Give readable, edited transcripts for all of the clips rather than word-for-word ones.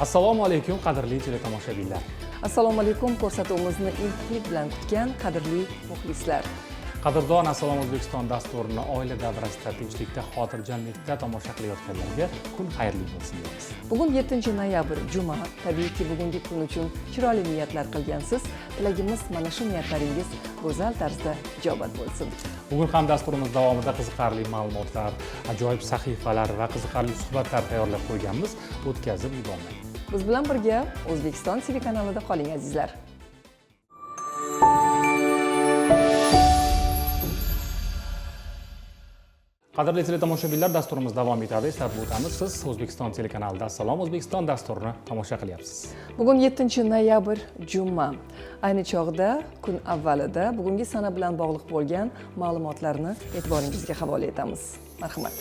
Assalomu alaykum qadrli teletomoshabinlar. Assalomu alaykum ko'rsatuvimizni intiqlik bilan kutgan qadrli muxlislar. Qadrdon Assalom O'zbekiston dasturini oila davrasida tinchlikda, xotirjamlikda tomosha qilayotganlarga kun xayrli bo'lsin deymiz. Bugun 7-noyabr juma. Tabiiyki bugungi kun uchun chiroyli niyatlar qilgansiz. Tilagimiz mana shu niyatlaringiz go'zal tarzda ijobat bo'lsin. Bugun ham dasturimiz davomida qiziqarli ma'lumotlar, ajoyib sahifalar va qiziqarli suhbatlar tayyorlab qo'yganmiz. O'tkazib yubormang. Biz bilan birga O'zbekiston telekanalida qoling azizlar. Qadrli teletomoshabinlar, dasturimiz davom etadi. Eslatib o'tamiz, siz O'zbekiston telekanalida Assalom O'zbekiston dasturini tomosha qilyapsiz. Bugun 7-noyabr juma. Ayni chog'da kun avvalida bugungi sana bilan bog'liq bo'lgan ma'lumotlarni e'tiboringizga havola etamiz. Marhamat.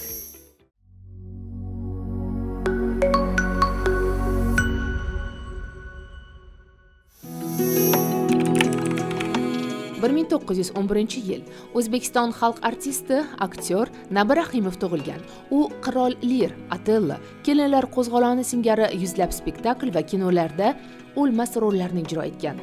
yil O'zbekiston xalq artisti, aktyor Nabi Rahimov tug'ilgan. U Qirol Lir, Atilla, Kelinlar qo'zg'oloni singari yuzlab spektakl va kinolarda o'lmas rollarni ijro etgan.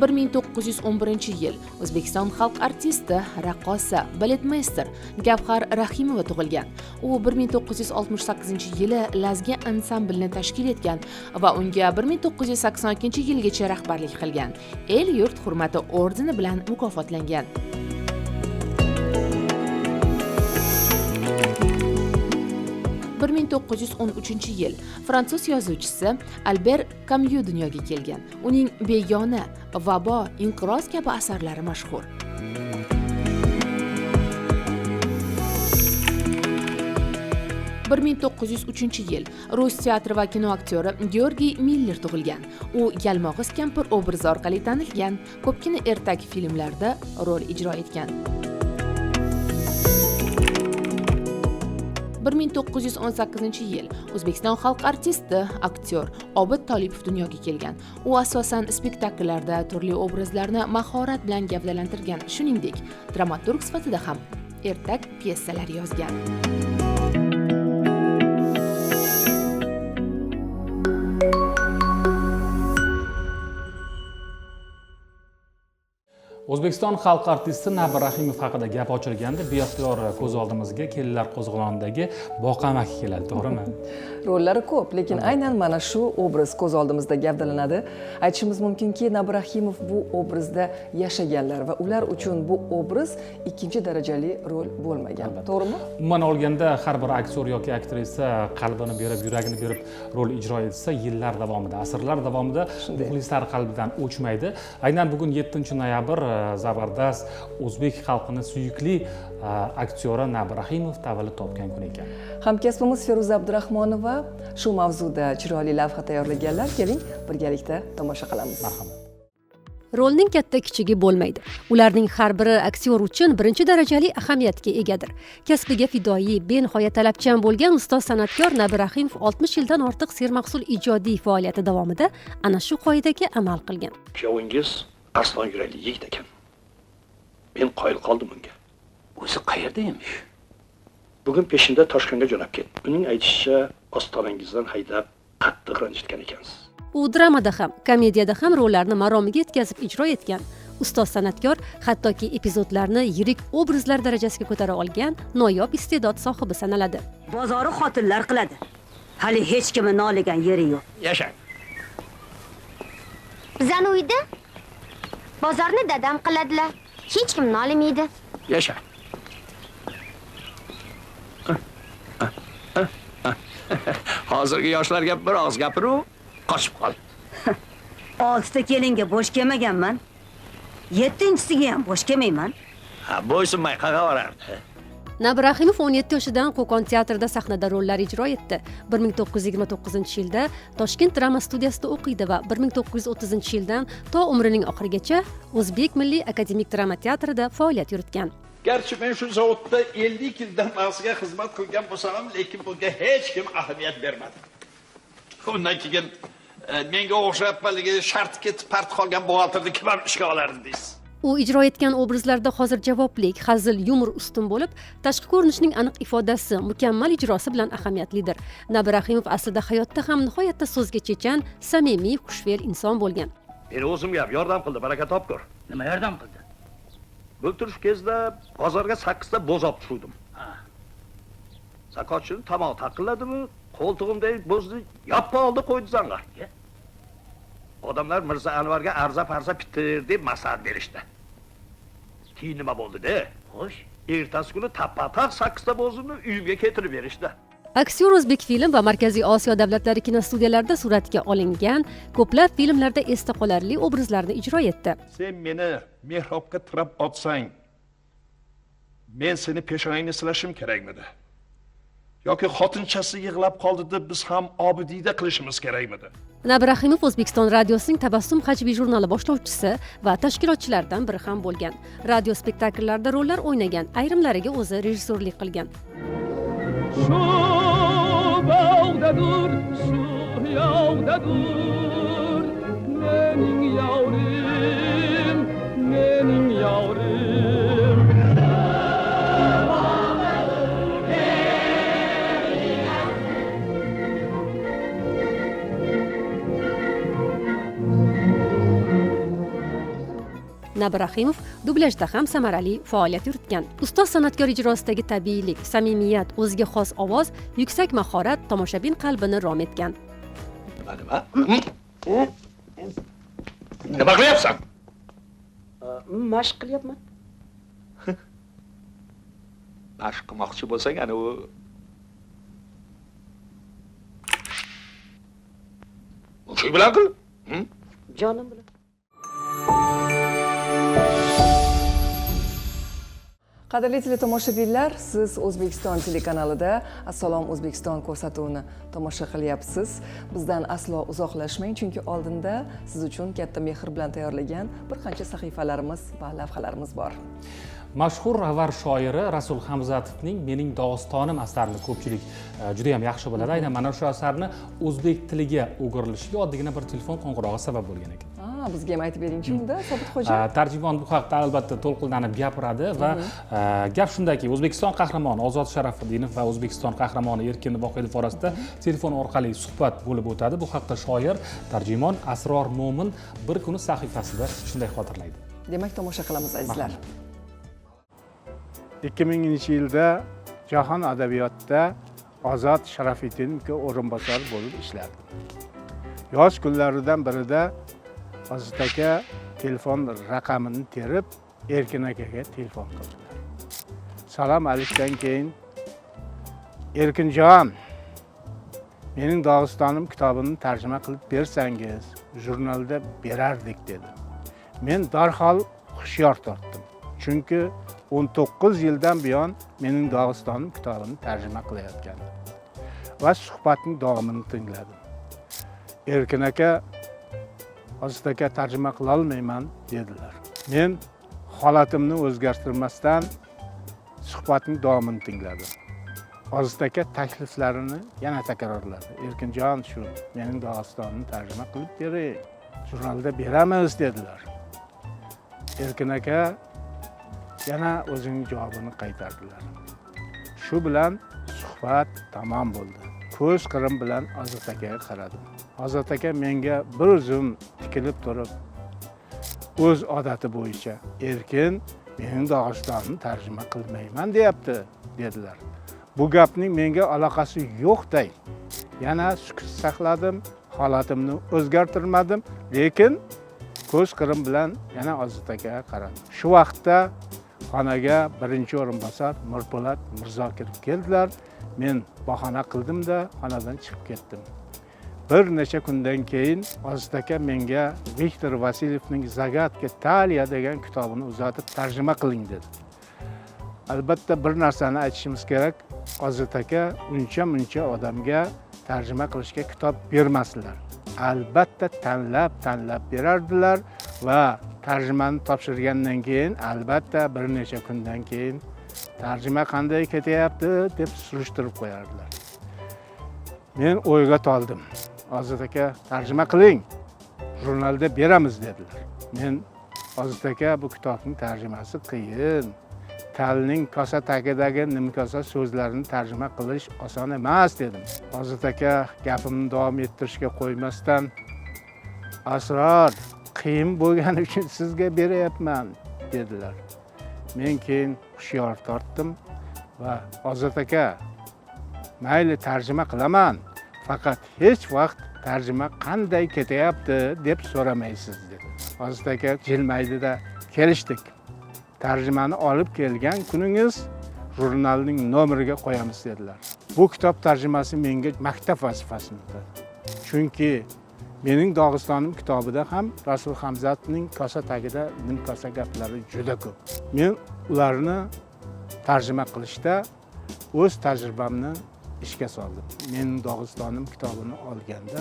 yil O'zbekiston xalq artisti, raqqosa, baletmeyster Gavhar Rahimova tug'ilgan. U 1968-yili Lazgi ansamblini tashkil etgan va unga 1982-yilgacha rahbarlik qilgan. El yurt hurmati ordeni bilan mukofotlangan. yil Fransuz yozuvchisi Albert Camus dunyoga kelgan. Uning Begona, Vabo, Inqiroz kabi asarlari mashhur. yil Rus teatri va kino aktyori Georgiy Miller tug'ilgan. U Yalmog'iz kampir obrazi orqali tanilgan, ko'pgina ertak filmlarda rol ijro etgan. 1918-yil O'zbekiston xalq artisti, aktyor Obid Tolipov dunyoga kelgan. U asosan spektakllarda turli obrazlarni mahorat bilan gavdalantirgan, shuningdek, dramaturg sifatida ham ertak pyesalar yozgan. O'zbekiston xalq artisti Nabi Rahimov haqida gap ochilganda beixtiyor ko'z oldimizga Kelinlar qo'zg'olonidagi Boqamak keladi, to'g'rimi? Rollari ko'p, lekin aynan mana shu obraz ko'z oldimizda gavdalanadi. Aytishimiz mumkinki, Nabi Rahimov bu obrazda yashaganlar va ular uchun bu obraz ikkinchi darajali rol bo'lmagan. To'g'rimi? Umuman olganda har bir aktyor yoki aktrisa qalbini berib, yuragini berib rol ijro etsa, yillar davomida, asrlar davomida muxlislar qalbidan o'chmaydi. Aynan bugun 7-noyabr zabardast o'zbek xalqining suyukli aktyori Nabi Rahimov tavallud topgan kun ekan. Hamkasbimiz Feruza Abdurahmonova shu mavzuda chiroyli lavha tayyorlaganlar. Keling, birgalikda tomosha qilamiz. Marhamat. Rolning katta kichigi bo'lmaydi. Ularning har biri aktyor uchun birinchi darajali ahamiyatga egadir. Kasbiga fidoyi, benihoya talabchan bo'lgan ustoz san'atkor Nabi Rahimov 60 yildan ortiq sermahsul ijodiy faoliyati davomida ana shu qoidaga amal qilgan. Kuyovingiz Arslon yurakli yigit ekan. Men qoyil qoldim unga. O'zi qayerda emish? Bugun peshinda Toshkentga jo'nab ketdi. Uning aytishicha, ostonangizdan haydab qattiq ranjitgan ekansiz. U dramada ham, komediyada ham rollarni maromiga yetkazib ijro etgan. Ustoz san'atkor hattoki epizodlarni yirik obrazlar darajasiga ko'tara olgan noyob iste'dod sohibi sanaladi. Bozori xotinlar qiladi. Hali hech kimni noligan yeri yo'q. Yashang. Bizani uyda bozorni dadam qiladilar. Hech kim nolimaydi. Yasha. Hozirgi yoshlarga bir og'iz gapiru, qochib qol. 6 ta kelinga bo'sh kelmaganman. 7-chisiga ham bo'sh kelmayman. Ha, bo'ysunmay qayerga borardi? Nabi Rahimov 17 yoshidan Qo'qon teatrida sahnada rollar ijro etdi. 1929-yilda Toshkent drama studiyasida o'qiydi va 1930-yildan to umrining oxirigacha O'zbek Milliy akademik drama teatrida faoliyat yuritgan. Garchi men shu zavodda 50 yildan mag'ziga xizmat qilgan bo'lsam ham, lekin bunga hech kim ahamiyat bermadi. Undan keyin menga o'xshab haligi shart ketib part qolgan buxgalterni kim ham ishga olardi deysiz. u ijro etgan obrazlarda hozir javoblik, hazil, yumor ustun bo'lib, tashqi ko'rinishning aniq ifodasi, mukammal ijrosi bilan ahamiyatlidir. Nabi Rahimov aslida hayotda ham nihoyatda so'zga chechan, samimiy, xushfe'l inson bo'lgan. Meni o'zimga ham yordam qildi, baraka topgur. Nima yordam qildi? Bultirish kezda bozorga 8 ta bo'z olib tushdim. Zakotchini tomoq taqilladimi, qo'ltig'imdagi bo'zni yoppa oldi qo'ydi zang'arga. Odamlar Mirza Anvarga arza-farza bitir deb maslahat berishdi. Keyin nima bo'ldi-da? Xo'sh, Ertasi kuni tappa-taq 8 ta bo'zni uyimga keltirib berishdi. Aktyor o'zbek film va Markaziy Osiyo davlatlari kinostudiyalarida suratga olingan, ko'plab filmlarda esda qolarli obrazlarni ijro etdi. Sen meni mehrobga tirab otsang, men seni peshonangni silashim kerakmidi? Yoki xotinchasi yig'lab qoldi deb biz ham obidiyda qilishimiz kerakmidi? Nabi Rahimov O'zbekiston radiosining Tabassum hajviy jurnali boshlovchisi va tashkilotchilaridan biri ham bo'lgan. Radio spektakllarda rollar o'ynagan, ayrimlariga o'zi rejissyorlik qilgan. Shu bog'dadur, shu yog'dadur, mening yavrim, mening yavrim. Nabi Rahimov dublyajda ham samarali faoliyat yuritgan. Ustoz san'atkor ijrosidagi tabiiylik, samimiyat, o'ziga xos ovoz, yuksak mahorat tomoshabin qalbini rom etgan. Nima? Nima qilyapsan? Mashq qilyapman. Mashq qilmoqchi bo'lsang, ana u shu bilan qil. Jonim bilan. Qadrli teletomoshabinlar, siz O'zbekiston telekanalida Assalom O'zbekiston ko'rsatuvini tomosha qilyapsiz. Bizdan aslo uzoqlashmang, chunki oldinda siz uchun katta mehr bilan tayyorlagan bir qancha sahifalarimiz va lavhalarimiz bor. Mashhur g'avar shoiri Rasul Hamzatovning Mening Dog'istonim asarini ko'pchilik juda ham yaxshi biladi. Aynan mana shu asarni o'zbek tiliga o'girilishiga oddiygina bir telefon qo'ng'irog'i sabab bo'lgan ekan. Bizga ham aytib bering-chi unda, Sobit xo'ja. Tarjimon bu haqda albatta to'lqinlanib gapiradi va gap shundaki, O'zbekiston qahramoni Ozod Sharafidinov va O'zbekiston qahramoni Erkin Vohidov orasida telefon orqali suhbat bo'lib o'tadi. Bu haqda shoir, tarjimon Asror Mo'min bir kuni sahifasida shunday xotirlaydi. Demak, tomosha qilamiz azizlar. 2000-yilda jahon adabiyotida Ozod Sharafiddinovga o'rinbosar bo'lib ishladim. Yoz kunlaridan birida Ozod aka telefon raqamini terib, Erkin akaga telefon qildilar. Salom alikdan keyin Erkinjon, mening Dog'istonim kitobini tarjima qilib bersangiz, jurnalda berardik dedi. Men darhol hushyor tortdim. Chunki 19 yildan buyon mening Dog'istonim kitobini tarjima qilayotgandim va suhbatning davomini tingladim. Erkin aka, Ozod aka tarjima qila olmayman dedilar. Men holatimni o'zgartirmasdan suhbatning davomini tingladim. Ozod aka takliflarini yana takrorladi. Erkinjon, shu mening Dog'istonimni tarjima qilib bering, jurnalda beramiz dedilar. Erkin aka yana o'zining javobini qaytardilar. Shu bilan suhbat tamom bo'ldi. Ko'z qirim bilan Ozod akaga qaradim. Ozod aka menga bir zum tikilib turib, o'z odati bo'yicha Erkin mening Dog'istonimni tarjima qilmayman deyapti dedilar. Bu gapning menga aloqasi yo'qday. Yana sukut saqladim, holatimni o'zgartirmadim, lekin ko'z qirim bilan yana Ozod akaga qaradim. Shu vaqtda xonaga birinchi o'rinbosar Mirpo'lat Mirzo kirib keldilar. Men bahona qildim-da, xonadan chiqib ketdim. Bir necha kundan keyin Ozod aka menga Viktor Vasilyevning Zagatka Taliya degan kitobini uzatib tarjima qiling dedi. Albatta bir narsani aytishimiz kerak. Ozod aka uncha-muncha odamga tarjima qilishga kitob bermasdilar. Albatta tanlab berardilar va tarjimani topshirgandan keyin albatta bir necha kundan keyin tarjima qanday ketyapti deb surishtirib qo'yardilar. Men o'yga toldim. Ozod aka tarjima qiling, jurnalda beramiz dedilar. Men Aziz aka, bu kitobning tarjimasi qiyin. Talning kosa tagidagi nimkosa so'zlarini tarjima qilish oson emas dedim. Aziz aka gapimni davom ettirishga qo'ymasdan, Asror, qiyin bo'lgani uchun sizga beryapman dedilar. Men keyin hushyor tortdim va Aziz aka, mayli tarjima qilaman, faqat hech vaqt tarjima qanday ketyapti deb so'ramaysiz dedi. Aziz aka jilmaydi-da, kelishdik. Tarjimani olib kelgan kuningiz jurnalning nomeriga qo'yamiz dedilar. Bu kitob tarjimasi menga maktab vazifasida. Chunki mening Dog'istonim kitobida ham Rasul Hamzatovning kosa tagida nimkosa gaplari juda ko'p. Men ularni tarjima qilishda o'z tajribamni ishga soldim. Mening Dog'istonim kitobini olganda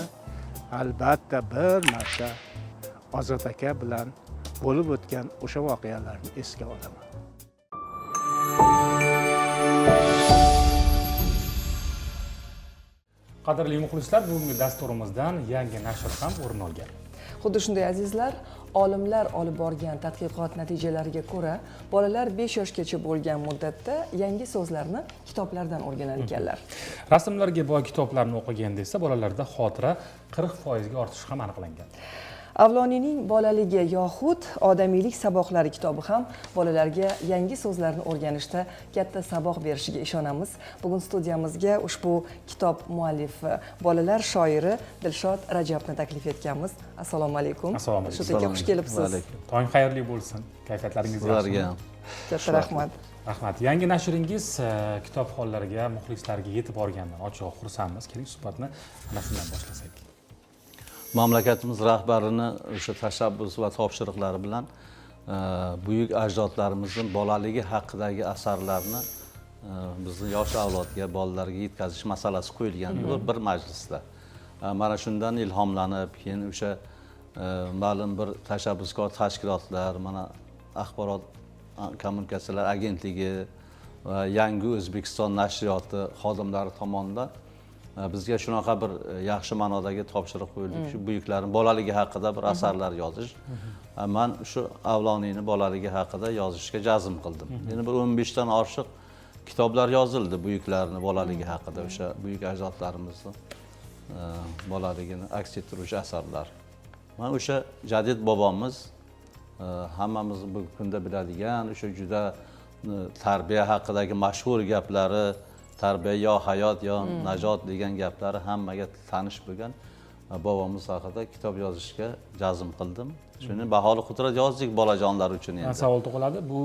albatta bir marta Ozod aka bilan bo'lib o'tgan o'sha voqealarni esga olaman. Qadrli muxlislar, bugungi dasturimizdan yangi nashr ham o'rin olgan. Xuddi shunday azizlar, olimlar olib borgan tadqiqot natijalariga ko'ra, bolalar 5 yoshgacha bo'lgan muddatda yangi so'zlarni kitoblardan o'rganar ekanlar. Rasmlarga boy kitoblarni o'qiganda esa bolalarda xotira 40% ga ortishi ham aniqlangan. Avloniyning bolaligi yoxud odamiylik saboqlari kitobi ham bolalarga yangi so'zlarni o'rganishda katta saboq berishiga ishonamiz. Bugun studiyamizga ushbu kitob muallifi, bolalar shoiri Dilshod Rajabni taklif etganmiz. Assalomu alaykum. Assalomu alaykum. Dilshod aka, xush kelibsiz. Tong xayrli bo'lsin. Kayfiyatlaringiz yaxshimi? Katta rahmat. Rahmat. Yangi nashringiz kitobxonlarga, muxlislarga yetib borgandan ochiq xursandmiz. Keling, suhbatni ana shundan boshlasak. Mamlakatimiz rahbarini o'sha tashabbus va topshiriqlari bilan buyuk ajdodlarimizning bolaligi haqidagi asarlarni bizni yosh avlodga, bolalarga yetkazish masalasi qo'yilgan bir majlisda. Mana shundan ilhomlanib, keyin o'sha ma'lum bir tashabbuskor tashkilotlar, mana axborot kommunikatsiyalar agentligi va Yangi O'zbekiston nashriyoti xodimlari tomonidan bizga shunaqa bir yaxshi ma'nodagi topshiriq qo'yildi. Shu buyuklarning bolaligi haqida bir asarlar yozish. Men shu Avloniyning bolaligi haqida yozishga jazm qildim. Yana bir 15 dan oshiq kitoblar yozildi buyuklarning bolaligi haqida, o'sha buyuk ajdodlarimizning bolaligini aks ettiruvchi asarlar. Men o'sha Jadid bobomiz hammamiz bu kunda biladigan o'sha juda tarbiya haqidagi mashhur gaplari, tarbiya yo hayot yo najot degan gaplari hammaga tanish bo'lgan bobomiz haqida kitob yozishga jazm qildim. Shuni baholi qudrat yozdik bolajonlar uchun endi. Savol tug'iladi, bu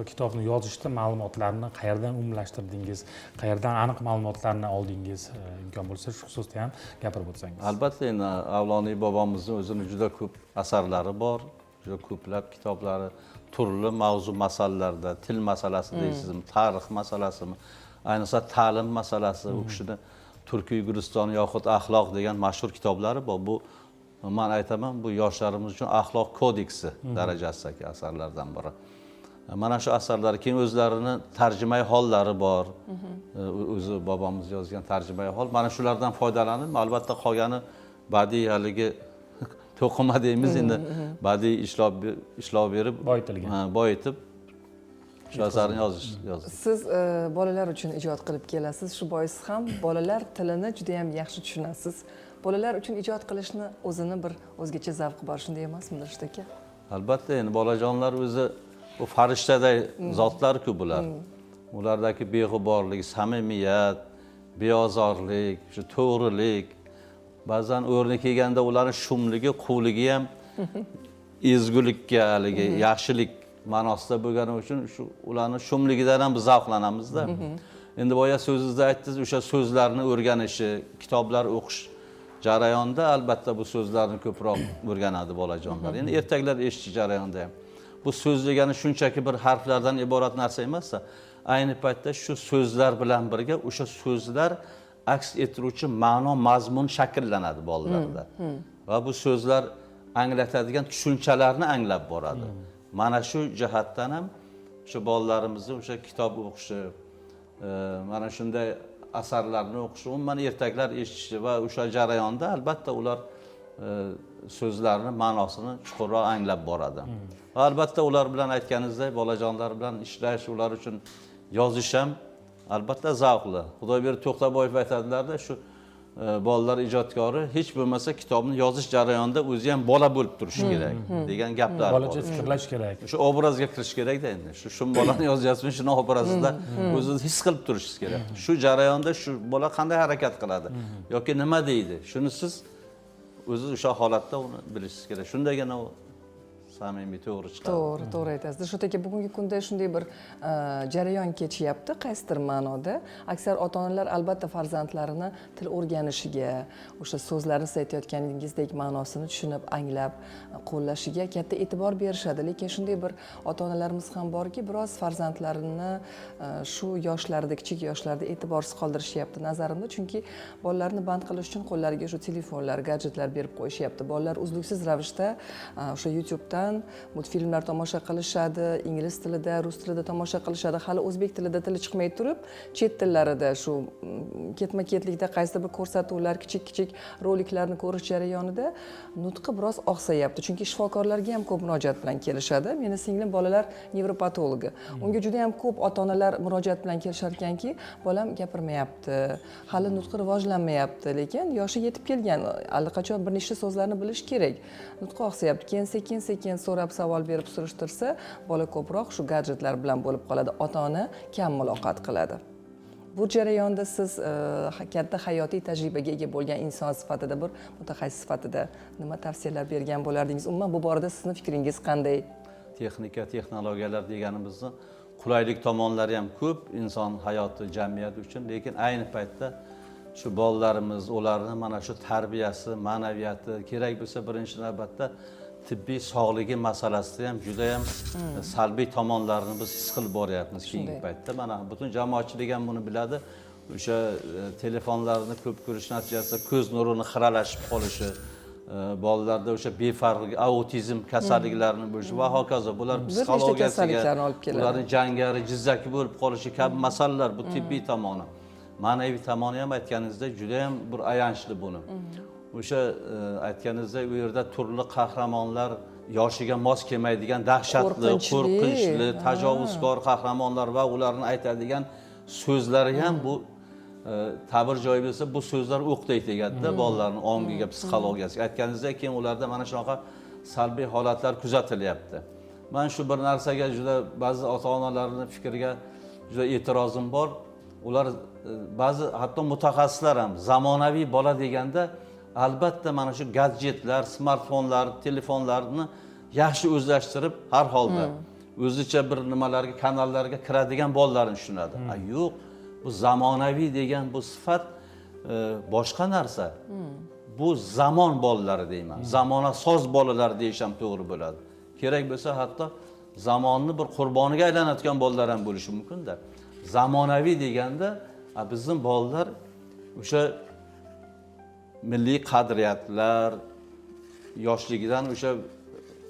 kitobni yozishda ma'lumotlarni qayerdan umumlashtirdingiz, qayerdan aniq ma'lumotlarni oldingiz, imkon bo'lsa shu xususda ham gapirib o'tsangiz. Albatta, endi Avloniy bobomizning o'zining juda ko'p asarlari bor, juda ko'plab kitoblari turli mavzu masalalarda, til masalasi deysizmi, tarix masalasimi, ayniqsa ta'lim masalasi, u kishini Turkiy Guliston yoxud axloq degan mashhur kitoblari bor. Bu men aytaman, bu yoshlarimiz uchun axloq kodeksi darajasidagi asarlardan biri. Mana shu asarlar keyin o'zlarini tarjimai hollari bor. O'zi bobomiz yozgan tarjimai hol. Mana shulardan foydalanib, albatta qolgani badiiy haligi to'qima deymiz endi, badiiy ishlov berib, boyitib shu asarni yozish. Siz bolalar uchun ijod qilib kelasiz. Shu bois ham bolalar tilini juda ham yaxshi tushunasiz. Bolalar uchun ijod qilishni o'zini bir o'zgacha zavqi bor, shunday emasmi, Dilshod aka? Albatta, endi bolajonlar o'zi bu farishtaday zotlar-ku bular. Ulardagi beg'uborlik, samimiyat, beozorlik, shu to'g'rilik, ba'zan o'rni kelganda ularning shumligi, quvligi ham ezgulikka, haligi yaxshilik ma'nosida bo'lgani uchun shu ularning shumligidan ham biz zavqlanamizda. Endi boya so'zingizda aytdingiz, o'sha so'zlarni o'rganishi, kitoblar o'qish jarayonida albatta bu so'zlarni ko'proq o'rganadi bolajonlar. Endi ertaklar eshitish jarayonida ham. Bu so'z degani shunchaki bir harflardan iborat narsa emas-da, ayni paytda shu so'zlar bilan birga o'sha so'zlar aks ettiruvchi ma'no, mazmun shakllanadi bolalarda. Va bu so'zlar anglatadigan tushunchalarni anglab boradi. Mana shu jihatdan ham shu bolalarimizni o'sha kitob o'qishi, mana shunday asarlarni o'qishi, umuman ertaklar eshitishi va o'sha jarayonda albatta ular so'zlarni ma'nosini chuqurroq anglab boradi. Va albatta ular bilan aytganingizdek, bolajonlar bilan ishlash, ular uchun yozish ham albatta zavqli. Xudoybek To'xtaboyev aytadilar-da, shu bolalar ijodkori hech bo'lmasa kitobni yozish jarayonida o'zi ham bola bo'lib turishi kerak degan gaplar bor. Bolacha fikrlash kerak. Shu obrazga kirish kerak-da endi. Shu bolani yozyapsizmi, shuni obrazida o'zingiz his qilib turishingiz kerak. Shu jarayonda shu bola qanday harakat qiladi yoki nima deydi, shuni siz o'zi o'sha holatda uni bilishingiz kerak. Shundagina u samimiy to'g'ri chiqadi. To'g'ri aytasiz. Shu aka bugungi kunda shunday bir jarayon kechyapti, qaysidir ma'noda. Aksar ota-onalar albatta farzandlarini til o'rganishiga, o'sha so'zlarni siz aytayotganingizdek ma'nosini tushunib, anglab, qo'llashiga katta e'tibor berishadi. Lekin shunday bir ota-onalarimiz ham borki, biroz farzandlarini shu yoshlarda, kichik yoshlarda e'tiborsiz qoldirishyapti nazarimda, chunki bolalarni band qilish uchun qo'llariga shu telefonlar, gadjetlar berib qo'yishyapti. Bolalar uzluksiz ravishda o'sha YouTube'dan multfilmlar tomosha qilishadi, ingliz tilida, rus tilida tomosha qilishadi. Hali o'zbek tilida tili chiqmay turib, chet tillarida shu ketma-ketlikda qaysidir bir ko'rsatuvlar, kichik-kichik roliklarni ko'rish jarayonida nutqi biroz oqsayapti. Chunki shifokorlarga ham ko'p murojaat bilan kelishadi. Meni singlim bolalar nevropatologi. Unga juda ham ko'p ota-onalar murojaat bilan kelishar ekanki, bolam gapirmayapti, hali nutqi rivojlanmayapti, lekin yoshi yetib kelgan, allaqachon bir nechta so'zlarni bilish kerak. Nutqi oqsayapti. Keyin sekin so'rab, savol berib surishtirsa, bola ko'proq shu gadjetlar bilan bo'lib qoladi. Ota-ona kam muloqot qiladi. Bu jarayonda siz katta hayotiy tajribaga ega bo'lgan inson sifatida, bir mutaxassis sifatida nima tavsiyalar bergan bo'lardingiz? Umuman bu borada sizning fikringiz qanday? Texnika, texnologiyalar deganimizni qulaylik tomonlari ham ko'p inson hayoti, jamiyat uchun, lekin ayni paytda shu bolalarimiz, ularni mana shu tarbiyasi, ma'naviyati kerak bo'lsa, birinchi navbatda tibbiy sog'ligi masalasida ham juda ham salbiy tomonlarini biz his qilib boryapmiz keyingi paytda. Mana butun jamoatchilik ham buni biladi. O'sha telefonlarni ko'p ko'rish natijasida ko'z nurini xiralashib qolishi, bolalarda o'sha befarqlik, autizm kasalliklarini bo'lishi va hokazo. Bular psixologiyasiga, ularning jangari, jizzaki bo'lib qolishi kabi masalalar, bu tibbiy tomoni. Ma'naviy tomoni ham aytganingizdek juda ham bir ayanchli buni. O'sha aytganingizdek u yerda turli qahramonlar, yoshiga mos kelmaydigan dahshatli, qo'rqinchli, tajovuzkor qahramonlar va ularning aytadigan so'zlari ham bu ta'bir joyi bo'lsa, bu so'zlar o'qday tegadi-da bolalarning ongiga, psixologiyasiga. Aytganingizdek, keyin ularda mana shunaqa salbiy holatlar kuzatilyapti. Men shu bir narsaga juda ba'zi ota-onalarning fikriga juda e'tirozim bor. Ular ba'zi hatto mutaxassislar ham zamonaviy bola deganda albatta mana shu gadjetlar, smartfonlar, telefonlarni yaxshi o'zlashtirib har holda o'zicha bir nimalarga, kanallarga kiradigan bolalarni tushunadi. Yo'q, bu zamonaviy degan bu sifat boshqa narsa. Bu zamon bolalari deyman. Zamona soz bolalar deyish ham to'g'ri bo'ladi. Kerak bo'lsa hatto zamonni bir qurboniga aylanayotgan bolalar ham bo'lishi mumkin-da. Zamonaviy deganda bizning bolalar o'sha milliy qadriyatlar yoshligidan o'sha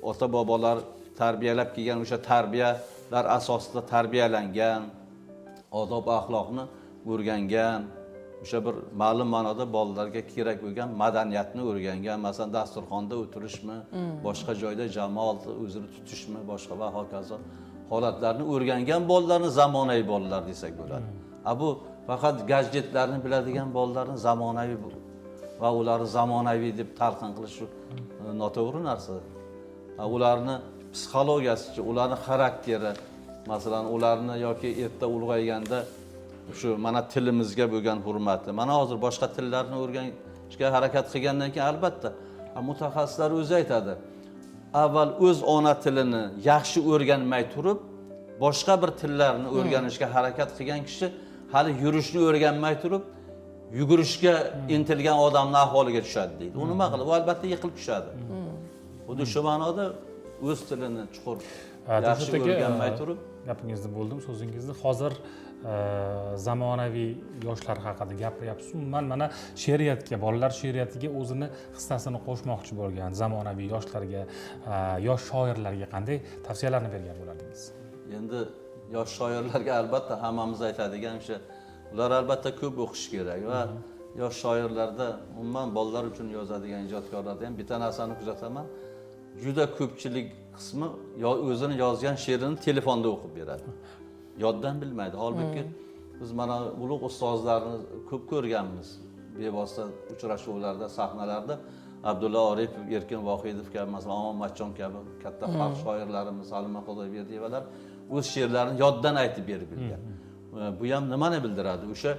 ota bobolar tarbiyalab kelgan o'sha tarbiyalar asosida tarbiyalangan, odob axloqni o'rgangan, o'sha bir ma'lum ma'noda bolalarga kerak bo'lgan madaniyatni o'rgangan, masalan dasturxonda o'tirishmi, boshqa joyda jamoat o'zini tutishmi, boshqa va hokazo holatlarni o'rgangan bolalarni zamonaviy bolalar desak bo'ladi. Bu faqat gadjetlarni biladigan bolalarni zamonaviy va ularni zamonaviy deb talqin qilish noto'g'ri narsa. Ularni psixologiyasi, ularni xarakteri, masalan, ularni yoki erta ulg'ayganda shu mana tilimizga bo'lgan hurmati. Mana hozir boshqa tillarni o'rganishga harakat qilgandan keyin albatta mutaxassislar o'zi aytadi. Avval o'z ona tilini yaxshi o'rganmay turib, boshqa bir tillarni o'rganishga harakat qilgan kishi hali yurishni o'rganmay turib, yugurishga intilgan odamning ahvoliga tushadi deydi. U nima qiladi? U albatta yiqilib tushadi. Xuddi shu ma'noda o'z tilini chuqur yaxshi o'rganmay turib, gapingizni bo'ldim, so'zingizni. Hozir zamonaviy yoshlar haqida gapiryapsiz. Umuman mana she'riyatga, bolalar she'riyatiga o'zini hissasini qo'shmoqchi bo'lgan zamonaviy yoshlarga, yosh shoirlarga qanday tavsiyalarni bergan bo'lardingiz? Endi yosh shoirlarga albatta hammamiz aytadigan o'sha ular albatta ko'p o'qish kerak va yosh shoirlarda, umuman bolalar uchun yozadigan ijodkorlarda ham bitta narsani kuzataman. Juda ko'pchilik qismi o'zini yozgan she'rini telefonda o'qib beradi. Yoddan bilmaydi. Holbuki biz mana ulug' ustozlarni ko'p ko'rganmiz. Bevosita uchrashuvlarda, sahnalarda Abdulla Oripov, Erkin Vohidov kabi, masalan, Omon Matchon kabi katta xalq shoirlarimiz, Halima Xudoyberdiyevalar o'z she'rlarini yoddan aytib berib bilgan. Bu ham nimani bildiradi? O'sha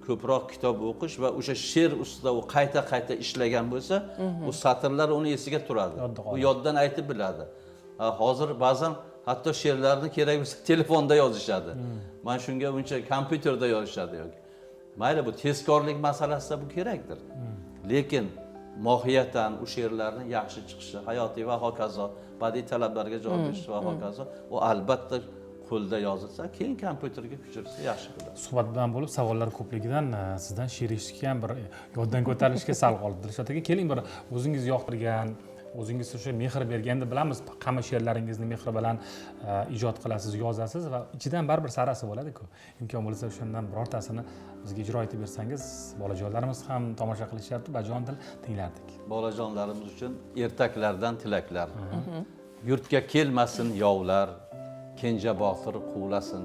ko'proq kitob o'qish va o'sha she'r ustida u qayta ishlagan bo'lsa, bu satrlar uni esiga turadi. U yoddan aytib biladi. Hozir ba'zan hatto she'rlarni kerak bo'lsa telefonda yozishadi. Mana shunga uncha kompyuterda yozishadi yoki. Mayli, bu tezkorlik masalasida bu kerakdir. Lekin mohiyatan u she'rlarning yaxshi chiqishi, hayotiy va hokazo, badiiy talablarga javob berish va hokazo, u albatta qo'lda yozilsa, keyin kompyuterga ko'chirsa yaxshi bo'ladi. Suhbat bilan bo'lib savollar ko'pligidan sizdan she'r eshitishga ham bir yoddan ko'tarilishga sal qoldi. Dilshod aka, keling bir o'zingiz yoqtirgan, o'zingiz o'sha mehr berganda bilamiz, hamma she'rlaringizni mehr bilan ijod qilasiz, yozasiz va ichidan baribir sarasi bo'ladi-ku. Imkon bo'lsa o'shandan birortasini bizga ijro etib bersangiz, bolajonlarimiz ham tomosha qilishyapti, bajon dil tinglardik. Bolajonlarimiz uchun ertaklardan tilaklar. Yurtga kelmasin yovlar, kenja botir quvlasin.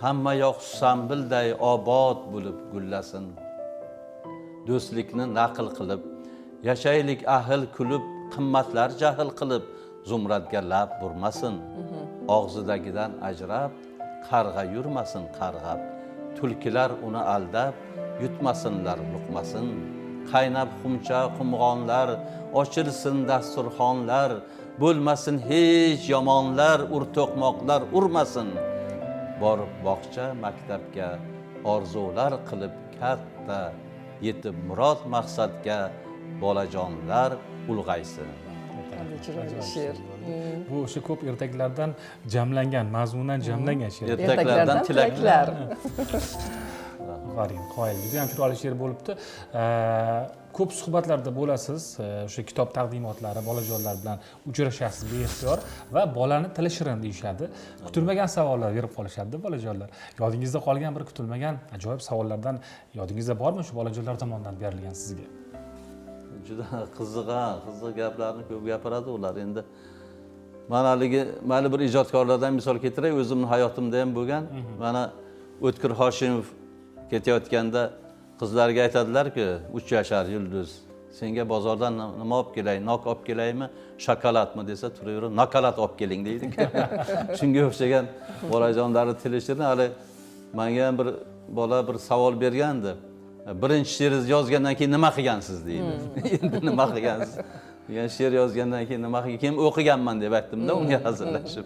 Hamma yoq sambilday obod bo'lib gullasin. Do'stlikni naql qilib, yashaylik ahil kulib, qimmatlar jahl qilib, zumradga lab burmasin. Og'zidagidan ajrab, qarg'a yurmasin qarg'ab. Tulkilar uni aldab, yutmasinlar luqmasin. Qaynab xumcha qumg'onlar, ochilsin dasturxonlar, bo'lmasin hech yomonlar, urto'qmoqlar urmasin. Borib bog'cha maktabga, orzular qilib katta, yetib murod maqsadga, bolajonlar ulg'aysin. She'r. Bu o'sha ko'p ertaklardan jamlangan, mazmundan jamlangan she'r. Ertaklardan tilaklar. G'arim, qoyil. Juda ham chiroyli she'r bo'libdi. Ko'p suhbatlarda bo'lasiz, o'sha kitob taqdimotlari, bolajonlar bilan uchrashasiz beixtiyor va bolani tili shirin deyishadi. Kutilmagan savollar berib qolishadi bolajonlar. Yodingizda qolgan bir kutilmagan ajoyib savollardan yodingizda bormi shu bolajonlar tomonidan berilgan sizga? Juda qiziq gaplarni ko'p gapiradi ular. Endi mana bir ijodkorlardan misol keltiray, o'zimning hayotimda ham bo'lgan. Mana O'tkir Hoshimov ketayotganda qizlarga aytadilar-ku, 3 yashar Yulduz, senga bozordan nima olib kelay, nok olib kelaymi, shokoladmi desa, turaverib, nokolat olib keling deydi. Shunga o'xshagan bolajonlarni tilishirini hali menga bir bola bir savol bergandi. Birinchi she'ringizni yozgandan keyin nima qilgansiz deydi. Endi nima qilgansiz? degan she'r yozgandan keyin nima keyin o'qiganman deb aytdim-da unga hazillashib.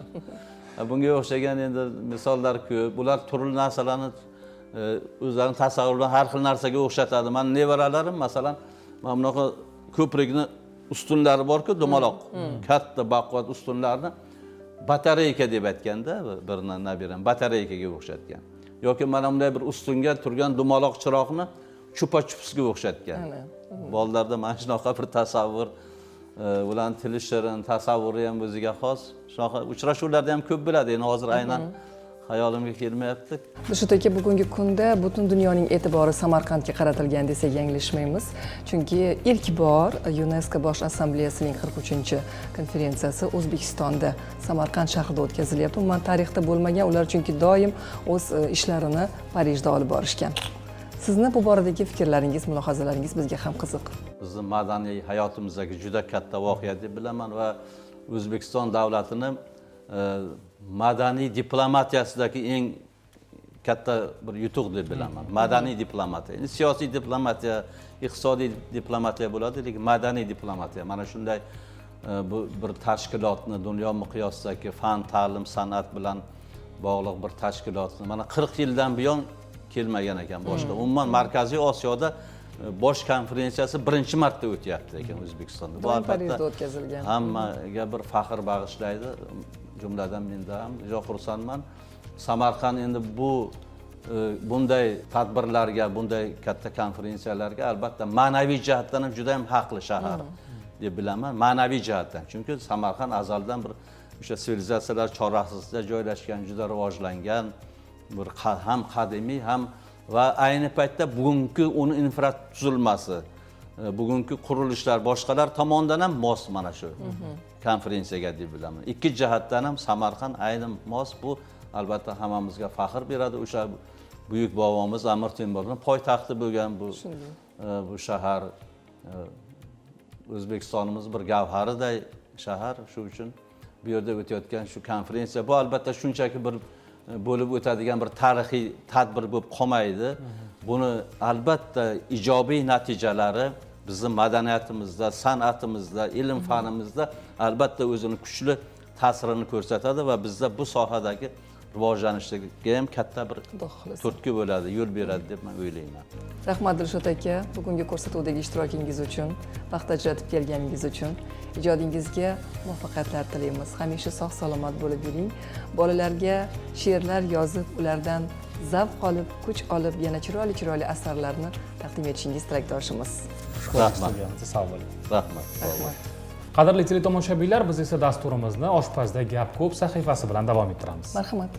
Bunga o'xshagan endi misollar ko'p. Bular turli narsalarni o'zlarining tasavvur bilan har xil narsaga o'xshatadi. Men nevaralarim masalan mana bunaqa ko'prikni ustunlari bor-ku, dumaloq, katta baquvvat ustunlarni batareyka deb aytganda, bir nabiram batareykaga o'xshatgan. Yoki mana bunday bir ustunga turgan dumaloq chiroqni chupa-chupsga o'xshatgan. Bolalarda mana shunaqa bir tasavvur, ularning tili shirin, tasavvuri ham o'ziga xos. Shunaqa uchrashuvlarda ham ko'p bo'ladi. Endi hozir aynan hayolimga kelmayapti. Dilshod aka, bugungi kunda butun dunyoning e'tibori Samarqandga qaratilgan desak yanglishmaymiz. Chunki ilk bor UNESCO Bosh Assambleyasining 43-konferensiyasi O'zbekistonda, Samarqand shahrida o'tkazilyapti. Umuman tarixda bo'lmagan, ular chunki doim o'z ishlarini Parijda olib borishgan. Sizni bu boradagi fikrlaringiz, mulohazalaringiz bizga ham qiziq. Bizning madaniy hayotimizdagi juda katta voqea deb bilaman va O'zbekiston davlatining madaniy diplomatiyasidagi eng katta bir yutuq deb bilaman. Madaniy diplomatiya. Endi siyosiy diplomatiya, iqtisodiy diplomatiya bo'ladi, lekin madaniy diplomatiya. Mana shunday bu bir tashkilotni dunyo miqyosidagi fan, ta'lim, san'at bilan bog'liq bir tashkilotni mana 40 yildan buyon kelmagan ekan boshqa. Umuman Markaziy Osiyoda bosh konferensiyasi birinchi marta o'tyapti ekan O'zbekistonda. Bu albatta o'tkazilgan. Hammaga bir faxr bag'ishlaydi. Jumladan menda ham juda xursandman. Samarqand endi bunday tadbirlarga, bunday katta konferensiyalarga albatta ma'naviy jihatdan ham juda ham haqli shahar deb bilaman. Ma'naviy jihatdan. Chunki Samarqand azaldan bir o'sha sivilizatsiyalar chorrahasida joylashgan, juda rivojlangan, bir ham qadimiy, ham va ayni paytda bugungi uni infratuzilmasi, bugungi qurilishlar boshqalar tomonidan ham mos mana shu konferensiyaga deb bilaman. Ikki jihatdan ham Samarqand ayni mos. Bu albatta hammamizga faxr beradi. O'sha buyuk bobomiz Amir Temurning poytaxti bo'lgan bu shahar O'zbekistonimiz bir gavhariday shahar. Shu uchun bu yerda o'tayotgan shu konferensiya bu albatta shunchaki bir bo'lib o'tadigan bir tarixiy tadbir bo'lib qolmaydi. Buni albatta ijobiy natijalari bizning madaniyatimizda, san'atimizda, ilm fanimizda albatta o'zini kuchli ta'sirini ko'rsatadi va bizda bu sohadagi rivojlanishga ham katta bir turtki bo'ladi, yo'l beradi deb men o'ylayman. Rahmat Dilshod aka, bugungi ko'rsatuvdagi ishtirokingiz uchun, vaqt ajratib kelganingiz uchun, ijodingizga muvaffaqiyatlar tilaymiz. Hamisha sog' salomat bo'lib yuring. Bolalarga she'rlar yozib, ulardan zavq olib, kuch olib, yana chiroyli asarlarni taqdim etishingiz tilakdoshimiz. Rahmat. Sog' bo'ling. Rahmat. Qadrli teletomoshabinlar, biz esa dasturimizni Oshpazda gap ko'p sahifasi bilan davom ettiramiz. Marhamat.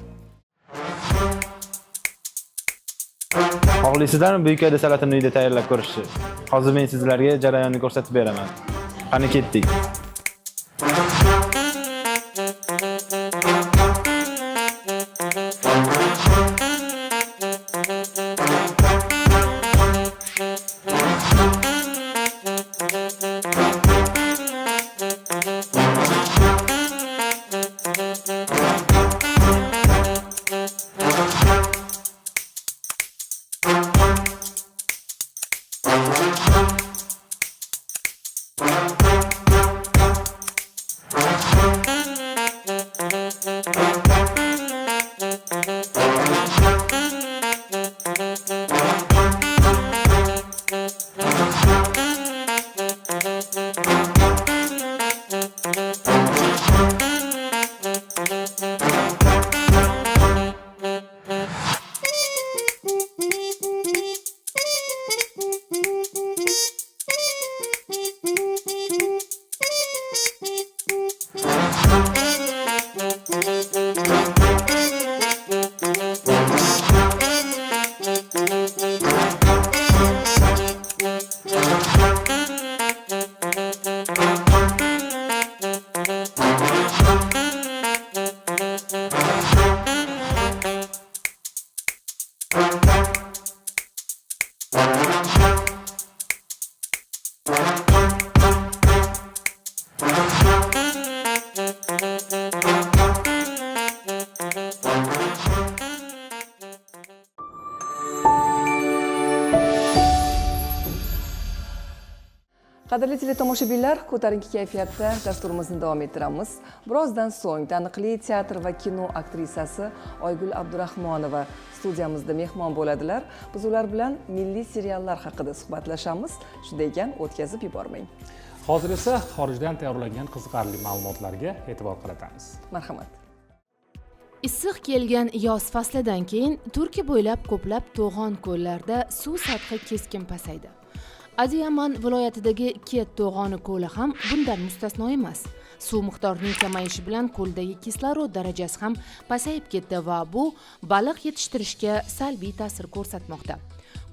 Xohlaysiz buyukada salatini uyda tayyorlab ko'rishni. Hozir men sizlarga jarayonni ko'rsatib beraman. Qani ketdik. Qadrli teletomoshabinlar, ko'tarinki kayfiyatda dasturimizni davom ettiramiz. Birozdan so'ng taniqli teatr va kino aktrisasi Oygul Abdurahmonova studiyamizda mehmon bo'ladilar. Biz ular bilan milliy seriallar haqida suhbatlashamiz. Shunday ekan, o'tkazib yubormang. Hozir esa xorijdan tayyorlangan qiziqarli ma'lumotlarga e'tibor qaratamiz. Marhamat. Issiq kelgan yoz faslidan keyin Turkiya bo'ylab ko'plab to'g'on ko'llarda suv sathi keskin pasaydi. Adiyaman viloyatidagi Ket to'g'oni ko'li ham bundan mustasno emas. Suv miqdorining kamayishi bilan ko'ldagi kislorod darajasi ham pasayib ketdi va bu baliq yetishtirishga salbiy ta'sir ko'rsatmoqda.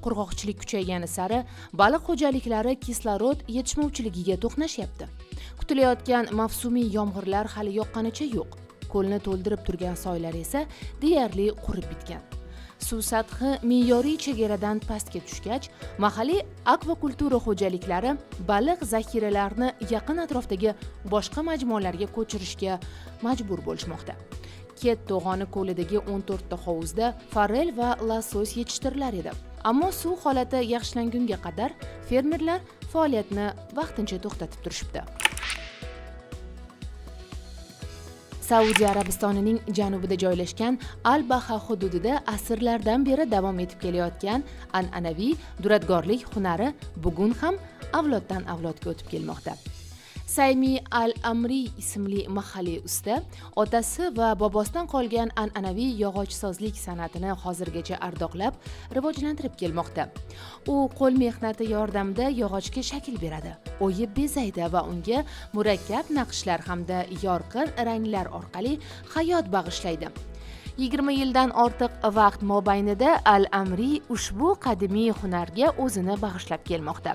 Qurg'oqchilik kuchaygani sari baliq xo'jaliklari kislorod yetishmovchiligiga to'qnashyapti. Kutilayotgan mavsumiy yomg'irlar hali yoqqanicha yo'q. Ko'lni to'ldirib turgan soylar esa deyarli qurib bitgan. Suv sathi me'yoriy chegaradan pastga tushgach, mahalliy akvakultura xo'jaliklari baliq zaxiralarini yaqin atrofdagi boshqa majmualarga ko'chirishga majbur bo'lishmoqda. Ket to'g'oni ko'lidagi 14 ta hovuzda forel va losos yetishtirilar edi. Ammo suv holati yaxshilangunga qadar fermerlar faoliyatni vaqtincha to'xtatib turishibdi. Saudiya Arabistonining janubida joylashgan Al-Baha hududida asrlardan beri davom etib kelayotgan an'anaviy duradgorlik hunari bugun ham avloddan avlodga o'tib kelmoqda. Saymi Al-Amri ismli mahalliy usta otasi va bobosidan qolgan an'anaviy yog'ochsozlik san'atini hozirgacha ardoqlab rivojlantirib kelmoqda. U qo'l mehnati yordamida yog'ochga shakl beradi, o'yib bezaydi va unga murakkab naqshlar hamda yorqin ranglar orqali hayot bag'ishlaydi. 20 yildan ortiq vaqt mobaynida Al-Amri ushbu qadimiy hunarga o'zini bag'ishlab kelmoqda.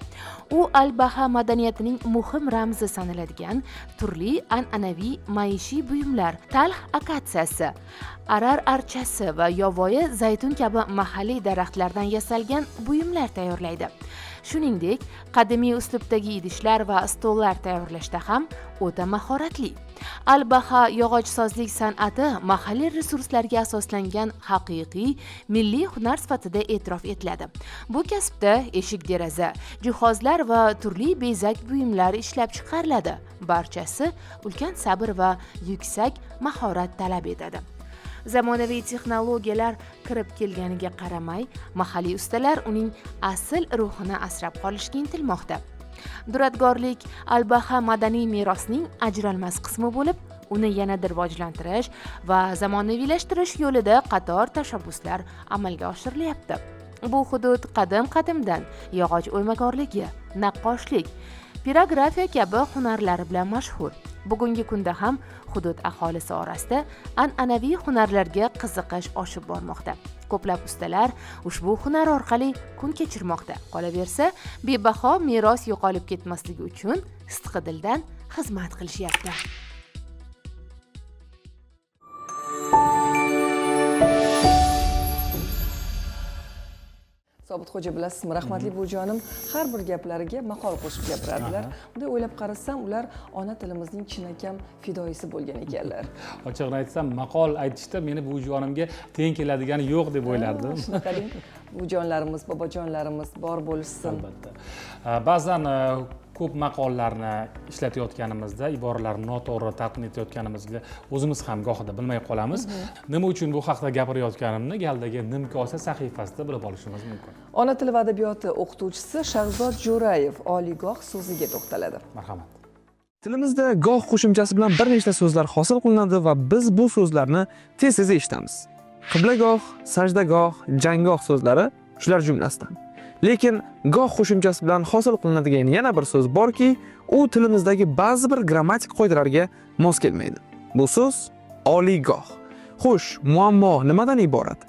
U Al-Baha madaniyatining muhim ramzi sanaladigan turli an'anaviy maishiy buyumlar, talx akatsiyasi, arar archasi va yovvoyi zaytun kabi mahalliy daraxtlardan yasalgan buyumlar tayyorlaydi. Shuningdek, qadimiy uslubdagi idishlar va stollar tayyorlashda ham o'ta mahoratli. Al-Baha yog'ochsozlik san'ati mahalliy resurslarga asoslangan haqiqiy milliy hunar sifatida e'tirof etiladi. Bu kasbda eshik deraza, jihozlar va turli bezak buyumlari ishlab chiqariladi. Barchasi ulkan sabr va yuksak mahorat talab etadi. Zamonaviy texnologiyalar kirib kelganiga qaramay, mahalliy ustalar uning asl ruhini asrab qolishga intilmoqda. Duradgorlik Al-Baha madaniy merosining ajralmas qismi bo'lib, uni yanada rivojlantirish va zamonaviylashtirish yo'lida qator tashabbuslar amalga oshirilyapti. Bu hudud qadim-qadimdan yog'och o'ymakorligi, naqqoshlik, pirografiya kabi hunarlari bilan mashhur. Bugungi kunda ham hudud aholisi orasida an'anaviy hunarlarga qiziqish oshib bormoqda. Ko'plab ustalar ushbu hunar orqali kun kechirmoqda. Qolaversa, bebaho meros yo'qolib ketmasligi uchun sidqidildan xizmat qilishyapti. Sobitxo'ja bilasizmi, rahmatli buvijonim har bir gaplariga maqol qo'shib gapirardilar. Bunday o'ylab qarasam, ular ona tilimizning chinakam fidoyisi bo'lgan ekanlar. Ochig'ini aytsam, maqol aytishda meni buvijonimga teng keladigani yo'q deb o'ylardim. Shunaqaling buvijonlarimiz, bobojonlarimiz bor bo'lishsin. Albatta. Ba'zan ko'p maqollarni ishlatayotganimizda, iboralarni noto'g'ri talqin etayotganimizga o'zimiz ham gohida bilmay qolamiz. Nima uchun bu haqida gapirayotganimni galdagi Nimkosa sahifasida bilib olishimiz mumkin. Ona tili va adabiyoti o'qituvchisi Shahzod Jo'rayev oliygoh so'ziga to'xtaladi. Marhamat. Tilimizda goh qo'shimchasi bilan bir nechta so'zlar hosil qilinadi va biz bu so'zlarni tez-tez eshitamiz. Qiblagoh, sajdagoh, janggoh so'zlari shular jumlasidan. Lekin goh qo'shimchasi bilan hosil qilinadigan yana bir so'z borki, u tilimizdagi ba'zi bir grammatik qoidalarga mos kelmaydi. Bu so'z oliygoh. Xo'sh, muammo nimadan iborat?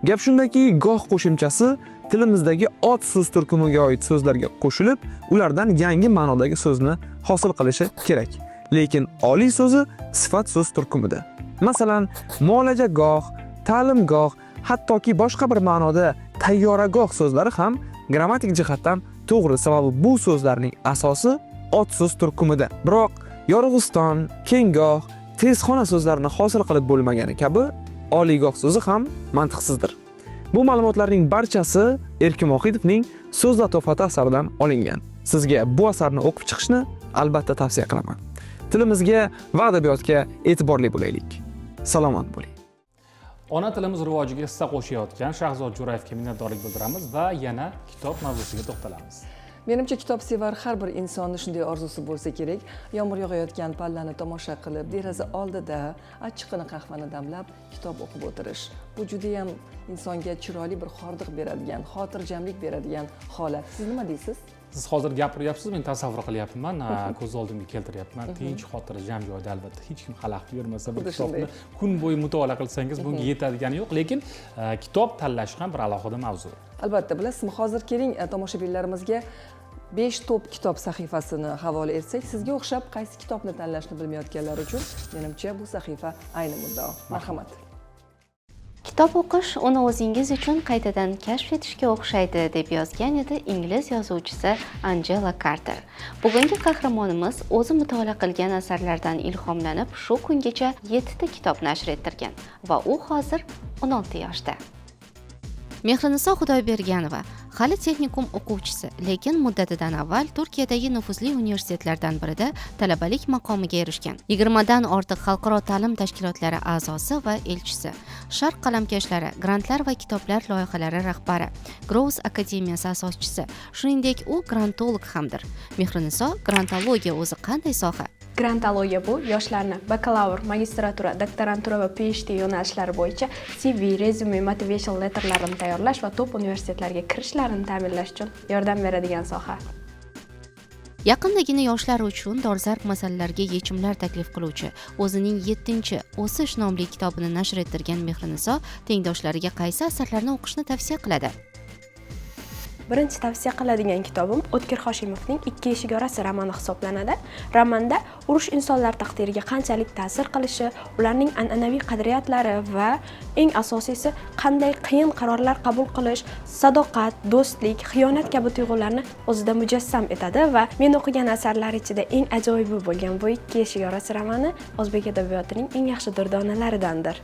Gap shundaki, goh qo'shimchasi tilimizdagi ot so'z turkumiga oid so'zlarga qo'shilib, ulardan yangi ma'nodagi so'zni hosil qilishi kerak. Lekin oliy so'zi sifat so'z turkumida. Masalan, muolajagoh, ta'limgoh, hattoki boshqa bir ma'noda tayyoragoh so'zlari ham grammatik jihatdan to'g'ri, sababi bu so'zlarning asosi ot so'z turkumida. Biroq yorug'iston, kenggoh, tezxona so'zlarini hosil qilib bo'lmagani kabi oliygoh so'zi ham mantiqsizdir. Bu ma'lumotlarning barchasi Erkim Vohidovning So'z latofati asaridan olingan. Sizga bu asarni o'qib chiqishni albatta tavsiya qilaman. Tilimizga va adabiyotga e'tiborli bo'laylik. Salomat bo'ling. Ona tilimiz rivojiga hissa qo'shayotgan Shahzod Jo'rayevga minnatdorlik bildiramiz va yana kitob mavzusiga to'xtalamiz. Menimcha kitobsevar har bir insonni shunday orzusi bo'lsa kerak. Yomg'ir yog'ayotgan pallani tomosha qilib, deraza oldida achchiqqina qahvani damlab, kitob o'qib o'tirish. Bu juda ham insonga chiroyli bir hordiq beradigan, xotirjamlik beradigan holat. Siz nima deysiz? Siz hozir gapiryapsiz, men tasavvur qilyapman, ko'z oldimga keltiryapman. Tinch, xotirjam joyda, albatta hech kim xalaqit bermasa bu kitobni kun bo'yi mutolaa qilsangiz bunga yetadigani yo'q, lekin kitob tanlash ham bir alohida mavzu. Albatta, bilasizmi, hozir keling tomoshabinlarimizga 5 top kitob sahifasini havola etsak, sizga o'xshab qaysi kitobni tanlashni bilmayotganlar uchun menimcha bu sahifa ayni muddao. Marhamat. Kitob o'qish uni o'zingiz uchun qaytadan kashf etishga o'xshaydi, deb yozgan edi ingliz yozuvchisi Angela Carter. Bugungi qahramonimiz o'zi mutolaa qilgan asarlardan ilhomlanib, shu kungacha 7 ta kitob nashr ettirgan va u hozir 16 yoshda. Mehriniso Xudoyberganova hali texnikum o'quvchisi, lekin muddatidan avval Turkiyadagi nufuzli universitetlardan birida talabalik maqomiga erishgan. 20 dan ortiq xalqaro ta'lim tashkilotlari a'zosi va elchisi, Sharq qalamkashlari, grantlar va kitoblar loyihalari rahbari, Grows akademiyasi asoschisi, shuningdek u grantolog hamdir. Mehriniso, grantologiya o'zi qanday soha? Grantologiya bu yoshlarni bakalavr, magistratura, doktorantura va PhD yo'nalishlari bo'yicha CV, resume, motivation letterlarini tayyorlash va top universitetlarga kirishlarini ta'minlash uchun yordam beradigan soha. Yaqindagina yoshlar uchun dolzarb masalalarga yechimlar taklif qiluvchi o'zining 7-O'sish nomli kitobini nashr ettirgan Mehriniso tengdoshlariga qaysi asarlarni o'qishni tavsiya qiladi? Birinchi tavsiya qiladigan kitobim O'tkir Hoshimovning Ikki eshik orasi romani hisoblanadi. Romanda urush insonlar taqdiriga qanchalik ta'sir qilishi, ularning an'anaviy qadriyatlari va eng asosiysi qanday qiyin qarorlar qabul qilish, sadoqat, do'stlik, xiyonat kabi tuyg'ularni o'zida mujassam etadi va men o'qigan asarlar ichida eng ajoyibi bo'lgan bu Ikki eshik orasi romani o'zbek adabiyotining eng yaxshi durdonalaridandir.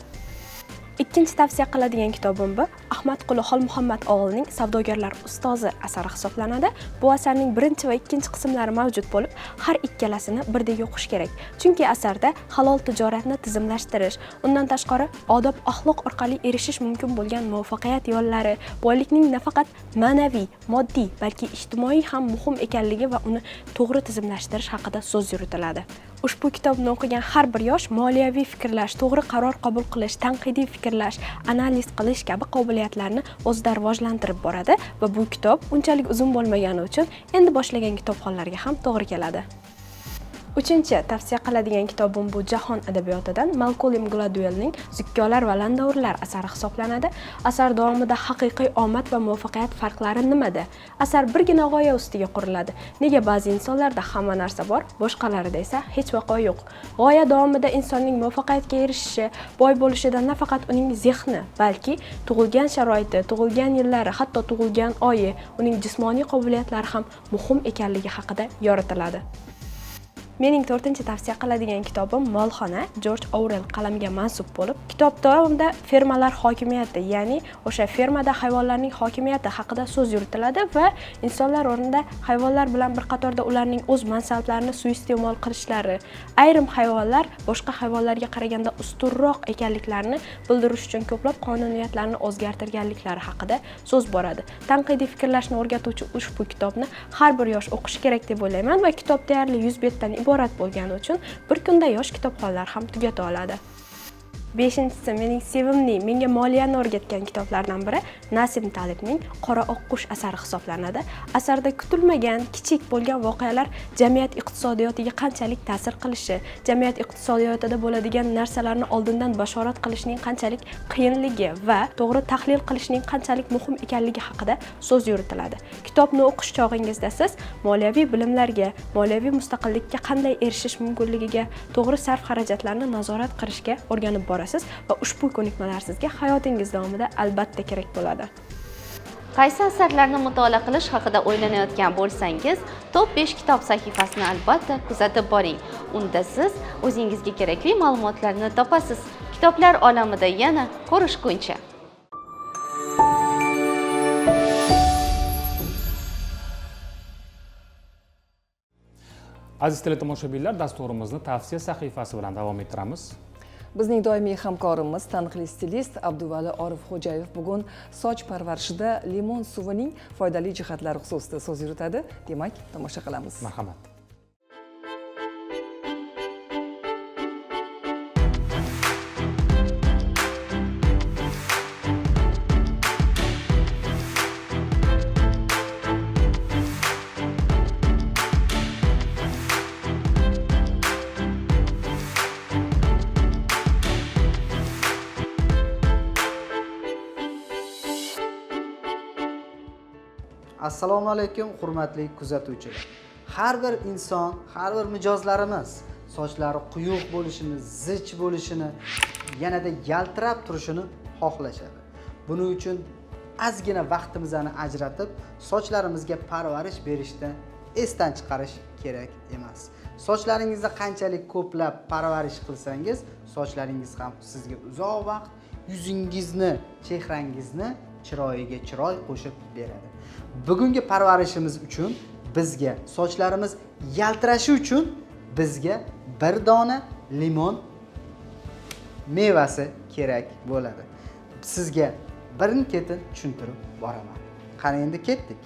Ikkinchi tavsiya qiladigan kitobim bu Ahmadquli Xolmuhammad o'g'lining Savdogarlar ustozi asari hisoblanadi. Bu asarning birinchi va ikkinchi qismlari mavjud bo'lib, har ikkalasini birdek o'qish kerak. Chunki asarda halol tijoratni tizimlashtirish, undan tashqari odob axloq orqali erishish mumkin bo'lgan muvaffaqiyat yo'llari, boylikning nafaqat ma'naviy, moddiy, balki ijtimoiy ham muhim ekanligi va uni to'g'ri tizimlashtirish haqida so'z yuritiladi. Ushbu kitobni o'qigan har bir yosh moliyaviy fikrlash, to'g'ri qaror qabul qilish, tanqidiy fikrlash, analiz qilish kabi qobiliyatlarni o'zida rivojlantirib boradi va bu kitob unchalik uzun bo'lmagani uchun endi boshlagan kitobxonlarga ham to'g'ri keladi. Uchinchi tavsiya qiladigan kitobim bu jahon adabiyotidan Malcolm Gladwellning Zukkolar va landavurlar asari hisoblanadi. Asar davomida haqiqiy omad va muvaffaqiyat farqlari nimada? Asar birgina g'oya ustiga quriladi. Nega ba'zi insonlarda hamma narsa bor, boshqalarida esa hech vaqo yo'q? G'oya davomida insonning muvaffaqiyatga erishishi, boy bo'lishidan nafaqat uning zehni, balki tug'ilgan sharoiti, tug'ilgan yillari, hatto tug'ilgan oyi, uning jismoniy qobiliyatlari ham muhim ekanligi haqida yoritiladi. Mening 4-tavsiya qiladigan kitobim Molxona, Jorj Orwell qalamiga mansub bo'lib, kitob davomida fermalar hokimiyati, ya'ni o'sha fermada hayvonlarning hokimiyati haqida so'z yuritiladi va insonlar o'rnida hayvonlar bilan bir qatorda ularning o'z mansablarini suiiste'mol qilishlari, ayrim hayvonlar boshqa hayvonlarga qaraganda ustunroq ekanliklarini bildirish uchun ko'plab qonuniyatlarni o'zgartirganliklari haqida so'z boradi. Tanqidiy fikrlashni o'rgatuvchi ushbu kitobni har bir yosh o'qishi kerak deb o'ylayman va kitob deyarli 100 betdan iborat bo'lgani uchun bir kunda yosh kitobxonlar ham tugata oladi. 5-si mening sevimli, menga moliyani o'rgatgan kitoblardan biri Nasim Talibning Qora oqqush asari hisoblanadi. Asarda kutilmagan, kichik bo'lgan voqealar jamiyat iqtisodiyotiga qanchalik ta'sir qilishi, jamiyat iqtisodiyotida bo'ladigan narsalarni oldindan bashorat qilishning qanchalik qiyinligi va to'g'ri tahlil qilishning qanchalik muhim ekanligi haqida so'z yuritiladi. Kitobni o'qish chog'ingizda siz moliyaviy bilimlarga, moliyaviy mustaqillikka qanday erishish mumkinligiga, to'g'ri sarf xarajatlarni nazorat qilishga o'rganib borasiz va ushbu ko'nikmalar sizga hayotingiz davomida albatta kerak bo'ladi. Qaysi asarlarni mutolaa qilish haqida o'ylanayotgan bo'lsangiz, top 5 kitob sahifasini albatta kuzatib boring. Unda siz o'zingizga kerakli ma'lumotlarni topasiz. Kitoblar olamida yana ko'rishguncha. Aziz teletomoshabinlar, dasturimizni tavsiya sahifasi bilan davom ettiramiz. Bizning doimiy hamkorimiz, taniqli stilist Abduvali Orifxo'jayev bugun soch parvarishida limon suvining foydali jihatlari xususida so'z yuritadi. Demak, tomosha qilamiz. Marhamat. Assalomu alaykum hurmatli kuzatuvchilar. Har bir inson, har bir mijozlarimiz sochlari quyuq bo'lishini, zich bo'lishini, yanada yaltirab turishini xohlashadi. Buning uchun ozgina vaqtimizni ajratib, sochlarimizga parvarish berishda esdan chiqarish kerak emas. Sochlaringizni qanchalik ko'plab parvarish qilsangiz, sochlaringiz ham sizga uzoq vaqt yuzingizni, chehrangizni chiroyiga chiroy qo'shib beradi. Bugungi parvarishimiz uchun bizga sochlarimiz yaltirashi uchun bizga bir dona limon mevasi kerak bo'ladi. Sizga birin-ketin tushuntirib boraman. Qani endi ketdik.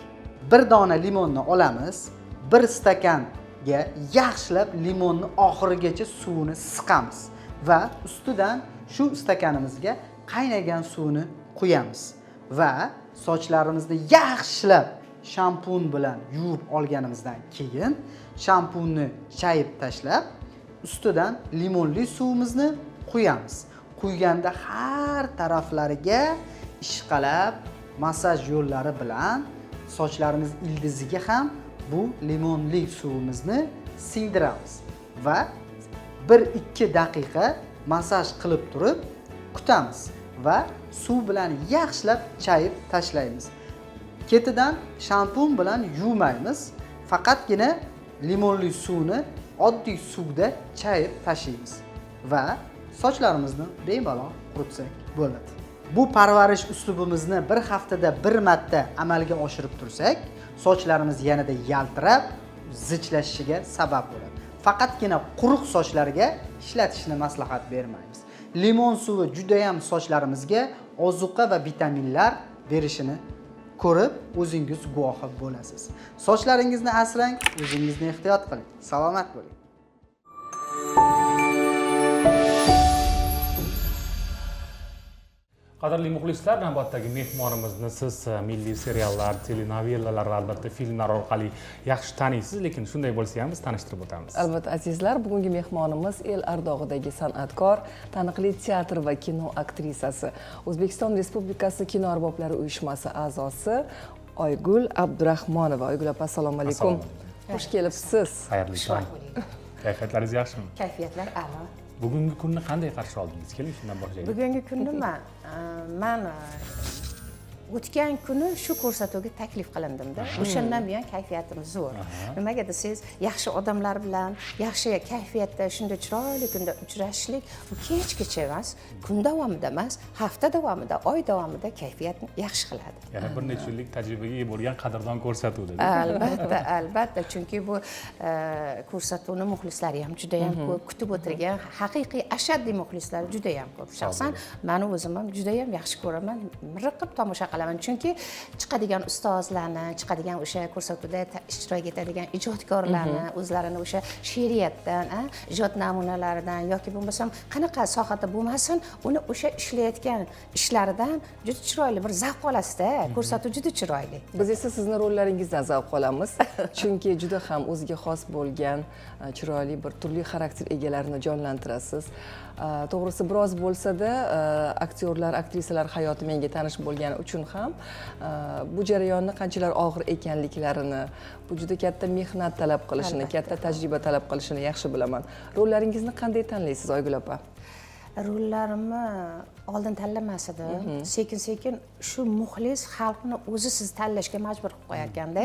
Bir dona limonni olamiz, bir stakanga yaxshilab limonni oxirigacha suvini siqamiz va ustidan shu stakanimizga qaynagan suvni quyamiz va sochlarimizni yaxshilab shampun bilan yuvib olganimizdan keyin shampunni chayib tashlab, ustidan limonli suvimizni quyamiz. Quyganda har taraflariga ishqalab massaj yo'llari bilan sochlarimiz ildiziga ham bu limonli suvimizni singdiramiz va 1-2 daqiqa massaj qilib turib kutamiz va suv bilan yaxshilab chayib tashlaymiz. Ketidan shampun bilan yuvmaymiz, faqatgina limonli suvni oddiy suvda chayib tashlaymiz va sochlarimizni bemalol quritsak bo'ladi. Bu parvarish uslubimizni bir haftada bir marta amalga oshirib tursak, sochlarimiz yanada yaltirab, zichlashishiga sabab bo'ladi. Faqatgina quruq sochlarga ishlatishni maslahat bermaymiz. Limon suvi juda ham sochlarimizga ozuqa va vitaminlar berishini ko'rib, o'zingiz guvohi bo'lasiz. Sochlaringizni asrang, o'zingizni ehtiyot qiling. Salomat bo'ling. Qadrli muxlislar, navbatdagi mehmonimizni siz milliy seriallar, telenovellalar va albatta filmlar orqali yaxshi taniysiz, lekin shunday bo'lsa ham biz tanishtirib o'tamiz. Albatta azizlar, bugungi mehmonimiz el ardog'idagi san'atkor, taniqli teatr va kino aktrisasi, O'zbekiston Respublikasi Kino arboblari uyushmasi a'zosi Oygul Abdurahmonova. Oygul opa, assalomu alaykum. Xush kelibsiz. Xayrli tong. Kayfiyatlaringiz yaxshimi? Kayfiyatlar a'lo. Bugungi kunni qanday qarshi oldingiz? Keling shundan boshlaylik. Bugungi kundami? Men o'tgan kuni shu ko'rsatuvga taklif qilindim-da. O'shandan buyon kayfiyatim zo'r. Nimaga desangiz, yaxshi odamlar bilan, yaxshi kayfiyatda, shunday chiroyli kunda uchrashishlik bu kechgacha emas, kun davomida emas, hafta davomida, oy davomida kayfiyatni yaxshi qiladi. Yana bir necha yillik tajribaga ega bo'lgan qadrdon ko'rsatuvda. Albatta, albatta, chunki bu ko'rsatuvni muxlislari ham juda ham ko'p kutib o'tirgan, haqiqiy ashaddiy muxlislar juda ham ko'p. Shaxsan meni o'zim ham juda ham yaxshi ko'raman, miriqib tomosha qilaman, chunki chiqadigan ustozlarni, chiqadigan o'sha ko'rsatuvda ishtirok etadigan ijodkorlarni o'zlarini o'sha she'riyatdan, ijod namunalaridan yoki bo'lmasam qanaqa sohada bo'lmasin, uni o'sha ishlayotgan ishlaridan juda chiroyli bir zavq olasizda. Ko'rsatuv juda chiroyli. Biz esa sizni rollaringizdan zavq olamiz. Chunki juda ham o'ziga xos bo'lgan, chiroyli bir turli xarakter egalarini jonlantirasiz. To'g'risi biroz bo'lsa-da, aktyorlar, aktrisalar hayoti menga tanish bo'lgani uchun ham bu jarayonni qanchalar og'ir ekanliklarini, bu juda katta mehnat talab qilishini, katta tajriba talab qilishini yaxshi bilaman. Rollaringizni qanday tanlaysiz, Oygul opa? Rollarimni oldin tanlamas edim. Sekin-sekin shu muxlis xalqni o'zi sizni tanlashga majbur qilib qo'yarganda,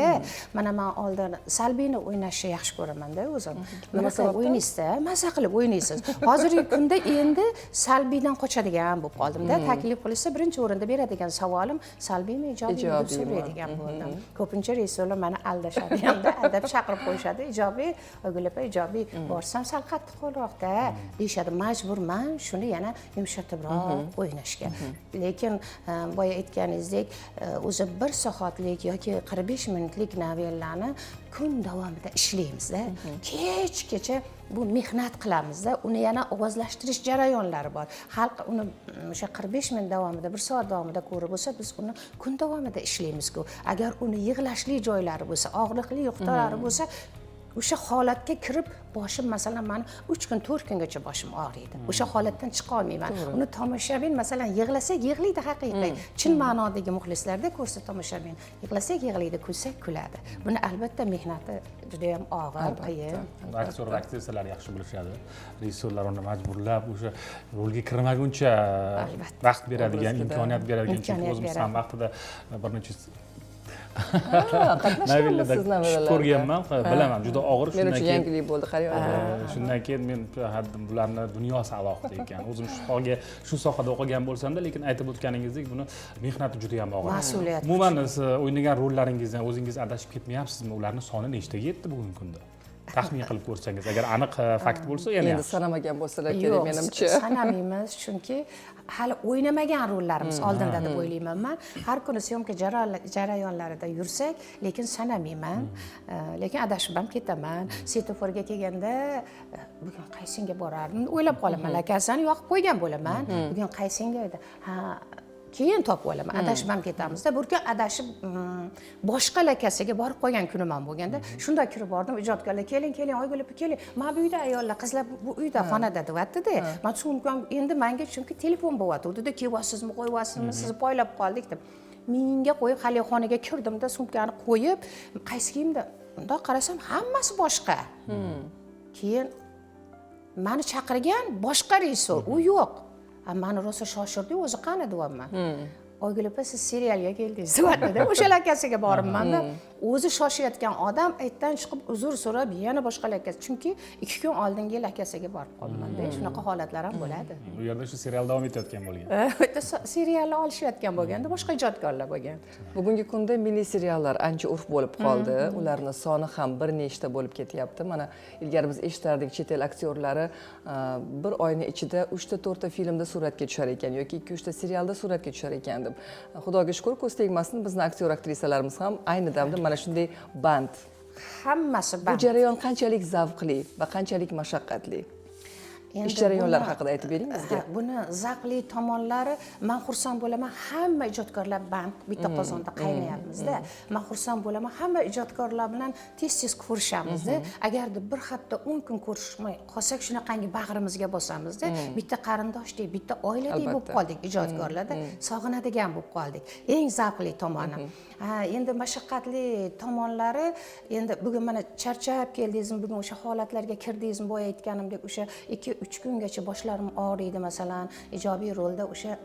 mana men oldin salbiyni o'ynashni yaxshi ko'raman-da o'zim. Nima sababdan o'ynaysizda? Maza qilib o'ynaysiz. Hozirgi kunda endi salbiydan qochadigan bo'lib qoldim-da. Taklif qilishsa, birinchi o'rinda beradigan savolim salbiymi, ijobiymi deb so'raydigan bo'ldim. Ko'pincha rejissyorlar meni aldashadi hamda aldab chaqirib qo'yishadi. Ijobiy, Oygul opa, ijobiy borsam sal qattiq qo'lroqda deyishadi. Majburman shuni yana yumshatibroq o'ynashga. Lekin boya aytganingizdek, o'zi 1 soatlik yoki 45 minutlik novellani kun davomida ishlaymiz-da. Kechgacha bu mehnat qilamizda, uni yana ovozlashtirish jarayonlari bor. Xalq uni o'sha 45 minut davomida, 1 soat davomida ko'rib bo'lsa, biz uni kun davomida ishlaymiz-ku. Agar uni yig'lashli joylari bo'lsa, og'riqli nuqtalari bo'lsa, o'sha holatga kirib boshim masalan meni 3 kun 4 kungacha boshim og'riydi. O'sha holatdan chiqa olmayman. Uni tomoshabin masalan yig'lasak yig'laydi haqiqiy. Chin ma'nodagi muxlislarda ko'rsa tomoshabin yig'lasak yig'laydi, kulsak kuladi. Buni albatta mehnati juda ham og'ir, qiyin. Aktyor va aktrisalar yaxshi bilishadi. Rejissyorlar uni majburlab o'sha rolga kirmaguncha vaqt beradigan, imkoniyat beradigan, chunki o'zimiz ham vaqtida bir necha ko'rganman, bilaman, juda og'ir. Men uchun yangilik bo'ldi, qarang. Shundan keyin men bularni dunyosi alohida ekan. O'zim shu sohada o'qigan bo'lsam-da, lekin aytib o'tganingizdek, buni mehnati juda ham og'ir. Mas'uliyat. Umuman siz o'ynagan rollaringizdan o'zingiz adashib ketmayapsizmi? Ularning soni nechtaga yetdi bugungi kunda? Taxmin qilib ko'rsangiz, agar aniq fakt bo'lsa, yana endi sanamagan bo'lsalar kerak menimcha. Yo'q, sanamaymiz, chunki hali o'ynamagan rollarimiz oldinda deb o'ylayman men. Har kuni syomka jarayonlarida yursak, lekin sanamayman. Lekin adashib ham ketaman. Svetoforga kelganda bugun qaysinga borardim o'ylab qolaman. Lakasani yoqib qo'ygan bo'laman. Bugun qaysinga edi? Ha, keyin topib olaman adashib ham ketamizda bir kun adashib boshqa lakasiga borib qolgan kunim ham bo'lganda shunda kirib bordim ijodkorlar keling oygul opa keling mana bu uyda ayollar qizlar bu uyda xonada deyaptida man sumkam endi menga chunki telefon bo'lyotgandi kelyapsizmi qo'yyapsizmi sizni poylab qoldik deb menga qo'yib haligi xonaga kirdimda sumkani qo'yib qaysi kiyimda bundoq qarasam hammasi boshqa keyin mani chaqirgan boshqa rejissor u yo'q mani rosa shoshirdi o'zi qani deyapman oygul opa siz serialga keldingiz deyaptida o'sha lakasiga boribmanda o'zi shoshayotgan odam aytdan chiqib uzr so'rab yana boshqa lakasi chunki 2 kun oldingi lakasiga borib qolmanda shunaqa holatlar ham bo'ladi u yerda shu serial davom etayotgan bo'lgan seriallar olishayotgan bo'lganda boshqa ijodkorlar bo'lgan bugungi kunda milliy seriallar ancha urf bo'lib qoldi ularni soni ham bir nechta bo'lib ketyapti mana ilgari biz eshitardik chet el aktyorlari bir oyni ichida 3 ta 4 ta filmda suratga tushar ekan yoki 2-3 ta serialda suratga tushar ekan deb xudoga shukur ko'z tegmasin bizni aktyor aktrisalarimiz ham ayni damda mana shunday band hammasi band bu jarayon qanchalik zavqli va qanchalik mashaqqatli ish jarayonlari haqida aytib bering bizga buni zavqli tomonlari man xursand bo'laman hamma ijodkorlar band bitta qozonda qaynayapmizda man xursand bo'laman hamma ijodkorlar bilan tez ko'rishamizda agarda bir hafta 10 kun ko'rishmay qolsak shunaqangi bag'rimizga bosamizda bitta qarindoshdek bitta oiladek bo'lib qoldik ijodkorlarda sog'inadigan bo'lib qoldik eng zavqli tomoni endi mashaqqatli tomonlari endi bugun mana charchab keldingizmi bugun o'sha holatlarga kirdingizmi boya aytganimdek o'sha 2-3 kungacha boshlarim og'riydi masalan ijobiy rolda o'sha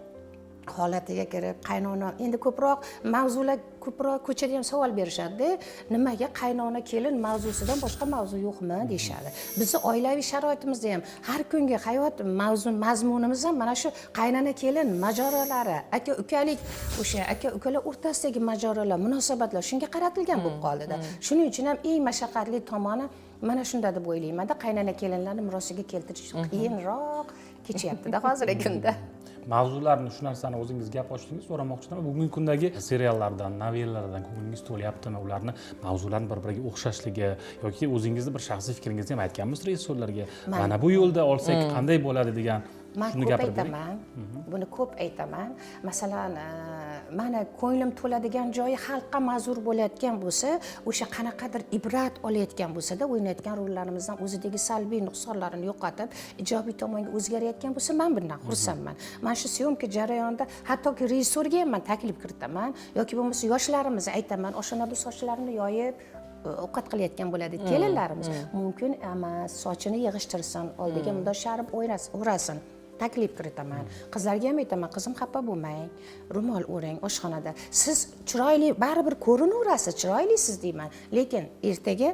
holatiga kirib qaynona endi ko'proq mavzular ko'proq ko'chada ham savol berishadi nimaga qaynona kelin mavzusidan boshqa mavzu yo'qmi deyishadi bizni oilaviy sharoitimizda ham har kungi hayot mavzu mazmunimiz ham mana shu qaynona kelin mojarolari aka ukalik o'sha aka ukalar o'rtasidagi mojarolar munosabatlar shunga qaratilgan bo'lib qoldida shuning uchun ham eng mashaqqatli tomoni mana shunda deb o'ylaymanda qaynona kelinlarni murosiga keltirish qiyinroq kechyaptida hozirgi kunda mavzularni shu narsani o'zingiz gap ochdingiz so'ramoqchiman bugungi kundagi seriallardan novellalardan ko'nglingiz to'lyaptimi ularni mavzularni bir biriga o'xshashligi yoki o'zingizni bir shaxsiy fikringizni ham aytganmisiz rejissyorlarga mana bu yo'lda olsak qanday bo'ladi degan man ko'p aytaman buni ko'p aytaman masalan mana ko'nglim to'ladigan joyi xalqqa ma'zur bo'layotgan bo'lsa o'sha qanaqadir ibrat olayotgan bo'lsada o'ynayotgan rollarimizdan o'zidagi salbiy nuqsonlarini yo'qotib ijobiy tomonga o'zgarayotgan bo'lsa man bundan xursandman mana shu syomka jarayonida hattoki rejissyorga ham man taklif kiritaman yoki bo'lmasa yoshlarimizni aytaman o'shanda sochlarini yoyib ovqat qilayotgan bo'ladi kelinlarimiz mumkin emas sochini yig'ishtirsin oldiga bundoq sharib o'rasin taklif kiritaman qizlarga ham aytaman qizim xafa bo'lmang ro'mol o'rang oshxonada siz chiroyli baribir ko'rinaverasiz chiroylisiz deyman lekin ertaga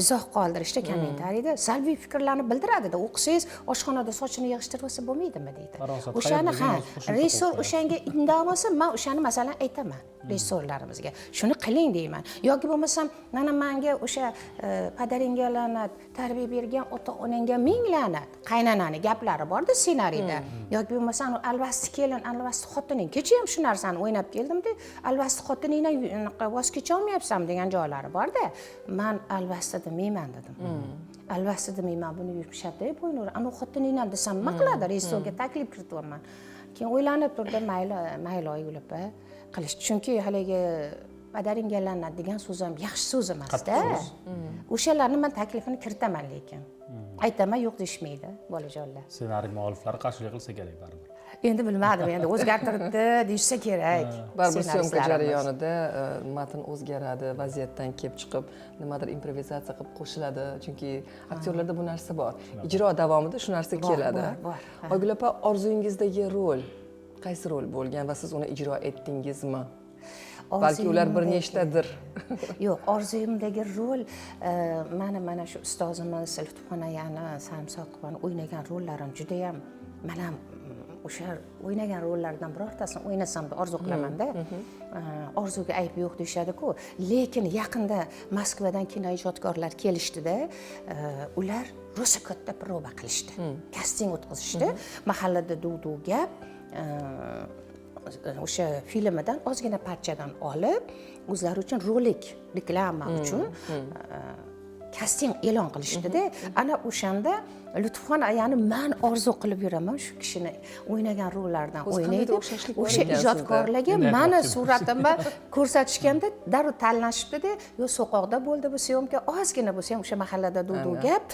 izoh qoldirishda kommentariyda salbiy fikrlarni bildiradida o'qisangiz oshxonada sochini yig'ishtirib olsa bo'lmaydimi deydi o'shani rejissor o'shanga indamasa man o'shani masalan aytaman rejissyorlarimizga shuni qiling deyman yoki bo'lmasam mana menga o'sha padaringga la'nat tarbiya bergan ota onangga ming la'nat qaynonani gaplari borda ssenariyda yoki bo'lmasam alvasti kelin alvasti xotining kecha ham shu narsani o'ynab keldimda alvasti xotiningdan voz kecholmayapsan degan joylari borda man alvasti demayman dedim alvasti demayman buni yumshatib qo'yinglar anavi xotiningdan desam nima qiladi rejissyorga taklif kirityapman keyin o'ylanib turdi mayli oygul opa qilish chunki haligi padaringga la'nat degan so'z ham yaxshi so'z emasda o'shalarni man taklifini kiritaman lekin aytaman yo'q deyishmaydi bolajonlar ssenariy mualliflari qarshilik qilsa kerak baribir endi bilmadim endi o'zgartiribdi deyishsa kerak baribir syomka jarayonida matn o'zgaradi vaziyatdan kelib chiqib nimadir improvizatsiya qilib qo'shiladi chunki aktyorlarda bu narsa bor ijro davomida shu narsa keladi oygul opa orzuyingizdagi rol qaysi rol bo'lgan va siz uni ijro etdingizmi balki ular bir nechtadir yo'q orzuyimdagi rol mana shu ustozimiz Lutfuxonayani Sarimsoqovani o'ynagan rollarim judayam men ham o'sha o'ynagan rollardan birortasini o'ynasam deb orzu qilamanda orzuga ayb yo'q deyishadi-ku lekin yaqinda Moskvadan kinoijodkorlar kelishdida ular rosa katta proba qilishdi kasting o'tkazishdi mahallada duv gap o'sha filmidan ozgina parchadan olib o'zlari uchun rolik reklama uchun kasting e'lon qilishdida ana o'shanda Lutfxon ayani men orzu qilib yuraman shu kishini o'ynagan rollardan o'ynaydi. O'sha ijodkorlarga meni suratimni ko'rsatishganda darrov tanlashibdi-da, yo so'qoqda bo'ldi bu syomka, ozgina bo'lsa ham o'sha mahallada duv gap,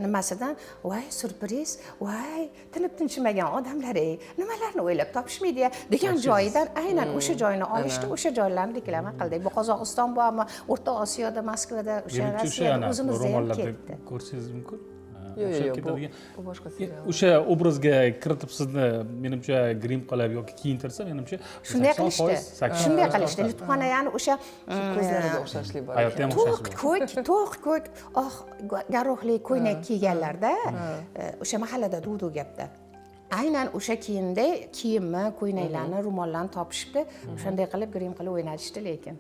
nimasidan, voy surpriz, voy tinib tinchimagan odamlar, nimalarni o'ylab topishmaydi degan joyidan aynan o'sha joyni olishdi, o'sha joylarni reklama qildik. Bu Qozog'iston bormi, O'rta Osiyoda, Moskvada, o'sha Rossiyada o'zimizda ham ketdi. Ko'rsangiz mumkin. Yo'q, bu boshqa serial. O'sha obrazga kiritib sizni menimcha grim qilib yoki kiyintirsa, menimcha shunday qilishdi. Shunday qilishdi. Lutfxon ayani o'sha ko'zlarida o'xshashlik bor. Hayotda ham o'xshashlik. To'q ko'k, garohli ko'ylak kiyganlarda o'sha mahallada duv gapda. Aynan o'sha kiyimni, ko'ylaklarni, ro'mollarni topishibdi. O'shanday qilib grim qilib o'ynatishdi lekin.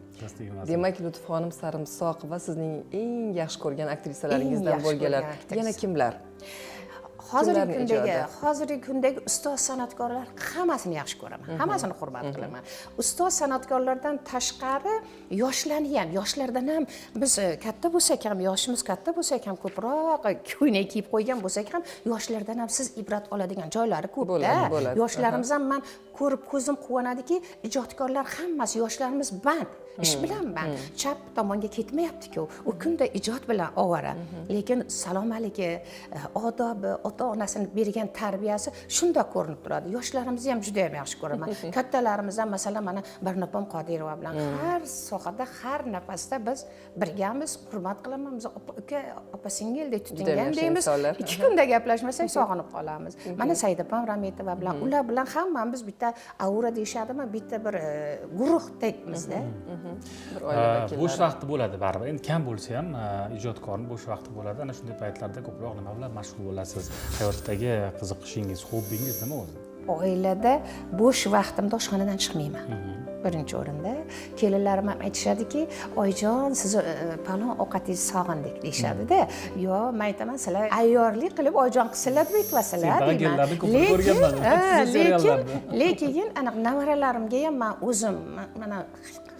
Demak, Lutfxonim Sarimsoq va sizning eng yaxshi ko'rgan aktrisalariingizdan bo'lganlar yana kimlar? Hozirgi kundagi ustoz san'atkorlar hammasini yaxshi ko'raman. Hammasini hurmat qilaman. Ustoz san'atkorlardan tashqari yoshlarni ham, yoshlardan ham biz katta bo'lsak ham, yoshimiz katta bo'lsak ham, ko'proq ko'ylak kiyib qo'ygan bo'lsak ham, yoshlardan ham siz ibrat oladigan joylari ko'p-da. Yoshlarimiz ham men ko'rib ko'zim quvonadiki, ijodkorlar hammasi yoshlarimiz band. Ish bilan band. Chap tomonga ketmayapti-ku. U kunda ijod bilan ovora. Lekin salomaligi, odobi, ota-onasining bergan tarbiyasi shunda ko'rinib turadi. Yoshlarimizni ham juda ham yaxshi ko'raman. Kattalarimiz ham masalan mana Barnopam Qodirova bilan har sohada, har nafasda biz birgamiz, hurmat qilaman. Biz uka, opa-singildek tutingan deymiz. 2 kunda gaplashmasak sog'inib qolamiz. Mana Saidapam Rametova bilan ular bilan hammamiz bitta aura deyishadimi, bitta bir guruhdekmizda. Bo'sh vaqti bo'ladi baribir. Endi kam bo'lsa ham ijodkorning bo'sh vaqti bo'ladi. Ana shunday paytlarda ko'proq nima bilan mashg'ul bo'lasiz? Hayotdagi qiziqishingiz, hobbingiz nima o'zi? Oilada bo'sh vaqtimda oshxonadan chiqmayman. Birinchi o'rinda kelinlarim ham aytishadiki, "Oyjon, sizni palon ovqatingizni sog'indik" deyishadi-da. Yo, men aytaman, sizlar ayyorlik qilib oyjon qilsalar aytmasizlar deyman. Lekin aniq nevaralarimga ham men o'zim mana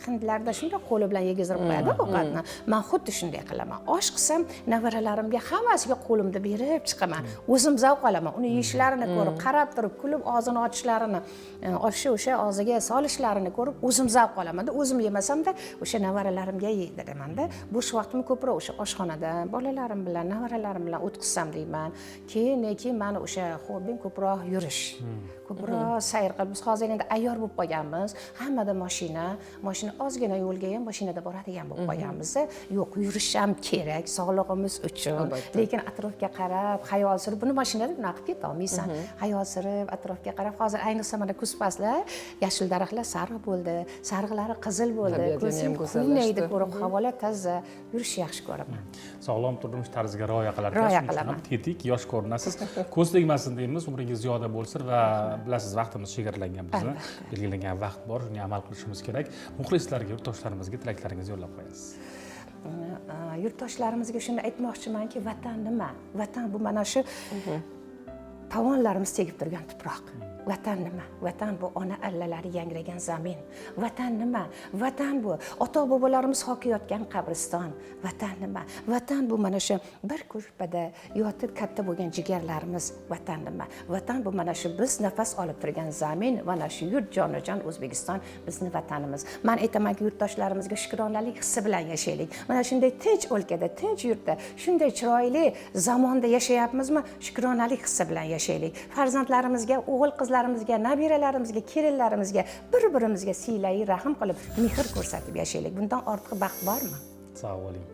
hindlarda shunday qo'li bilan yegizdirib qo'yadi ovqatni. Men xuddi shunday qilaman. Osh qilsam, nevaralarimga hammasiga qo'limda berib chiqaman. O'zim zavq olaman. Uni yeyishlarini ko'rib, qarab turib, kulib og'zini ochishlarini, o'sha og'ziga solishlarini ko'rib, o'zim zavq olaman-da. O'zim yemasam-da, o'sha nevaralarimga yedirman-da. Bo'sh vaqtimni ko'proq o'sha oshxonada bolalarim bilan, nevaralarim bilan o'tkazsam deyman. Keyin meni o'sha hobbim ko'proq yurish. Ko'proq sayr qilib, biz hozir endi ayyor bo'lib qolganmiz. Hammada mashina ozgina yo'lga ham mashinada boradigan bo'lib qolganmiz. Yo'q, yurish ham kerak sog'lig'imiz uchun. Lekin atrofga qarab, xayol surib, buni mashinada bunaqa qilib keta olmaysan. Xayol surib, atrofga qarab, hozir ayniqsa mana kuz fasli yashil daraxtlar sariq bo'ldi, sariqlari qizil bo'ldi. Ko'zim kuylaydi, ko'rib havolar toza, yurish yaxshi ko'raman. Sog'lom turmush tarziga rioya qilarkan. Tetik, yosh ko'rinasiz. Ko'z tegmasin deymiz, umringiz ziyoda bo'lsin va bilasiz, vaqtimiz chegaralangan bizni. Belgilangan vaqt bor, shunga amal qilishimiz kerak. Muxlislarga, yurtdoshlarimizga tilaklaringizni yo'llab qo'yasiz. Yurtdoshlarimizga shuni aytmoqchimanki, vatan nima? Vatan bu mana shu tovonlarimiz tegib turgan tuproq. Vatan nima? Vatan bu ona allalari yangragan zamin. Vatan nima? Vatan bu ota-bobolarimiz hoqiyotgan qabriston. Vatan nima? Vatan bu mana shu bir ko'rpada yotib katta bo'lgan jigarlarimiz. Vatan nima? Vatan bu mana shu biz nafas olib turgan zamin, mana shu yurt jonajon O'zbekiston bizning vatanimiz. Men aytamanki, yurtdoshlarimizga shukronalik hissi bilan yashaylik. Mana shunday tinch o'lkada, tinch yurtda, shunday chiroyli zamonda yashayapmizmi? Shukronalik hissi bilan yashaylik. Farzandlarimizga, o'g'il qizlarimizga, nabiralarimizga, kelinlarimizga, bir-birimizga siylai rahm qilib, mehr ko'rsatib yashaylik. Bundan ortiq baxt bormi? Sog' bo'ling.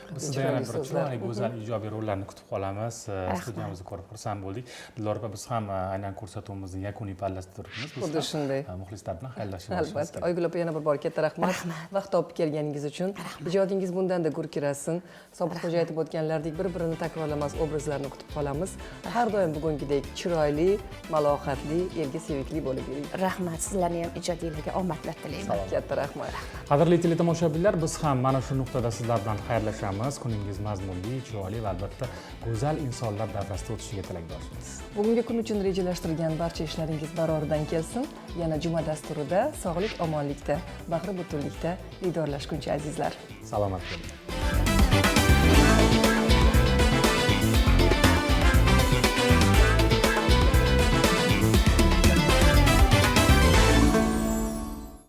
Biz sizdan yana bir chiroyli, go'zal, ijobiy rollarni kutib qolamiz. Studiyamizni ko'rib xursand bo'ldik. Dilor opa, biz ham aynan ko'rsatuvimizning yakuniy pallasida turibmiz. Xuddi shunday. Muxlislar bilan xayrlashamiz. Albatta. Oygul opa, yana bir bor katta rahmat. Vaqt topib kelganingiz uchun. Ijodingiz bundan-da gurkirasin. Sobitxo'ja aytib o'tganlaridek, bir-birini takrorlamas obrazlarni kutib qolamiz. Har doim bugungidek chiroyli, malohatli, elga sevikli bo'lib yuring. Rahmat, sizlarning ham ijodiylarga omadlar tilayman. Katta rahmat. Qadrli teletomoshabinlar, biz ham mana shu nuqtada sizlar bilan xayrlashamiz. Kuningiz mazmunli, chiroyli va albatta go'zal insonlar davrasida o'tishiga tilakdoshmiz. Bugungi kun uchun rejalashtirgan barcha ishlaringiz baroridan kelsin. Yana juma dasturida sog'lik, omonlikda, bahri butunlikda didorlashguncha azizlar. Salomat bo'ling.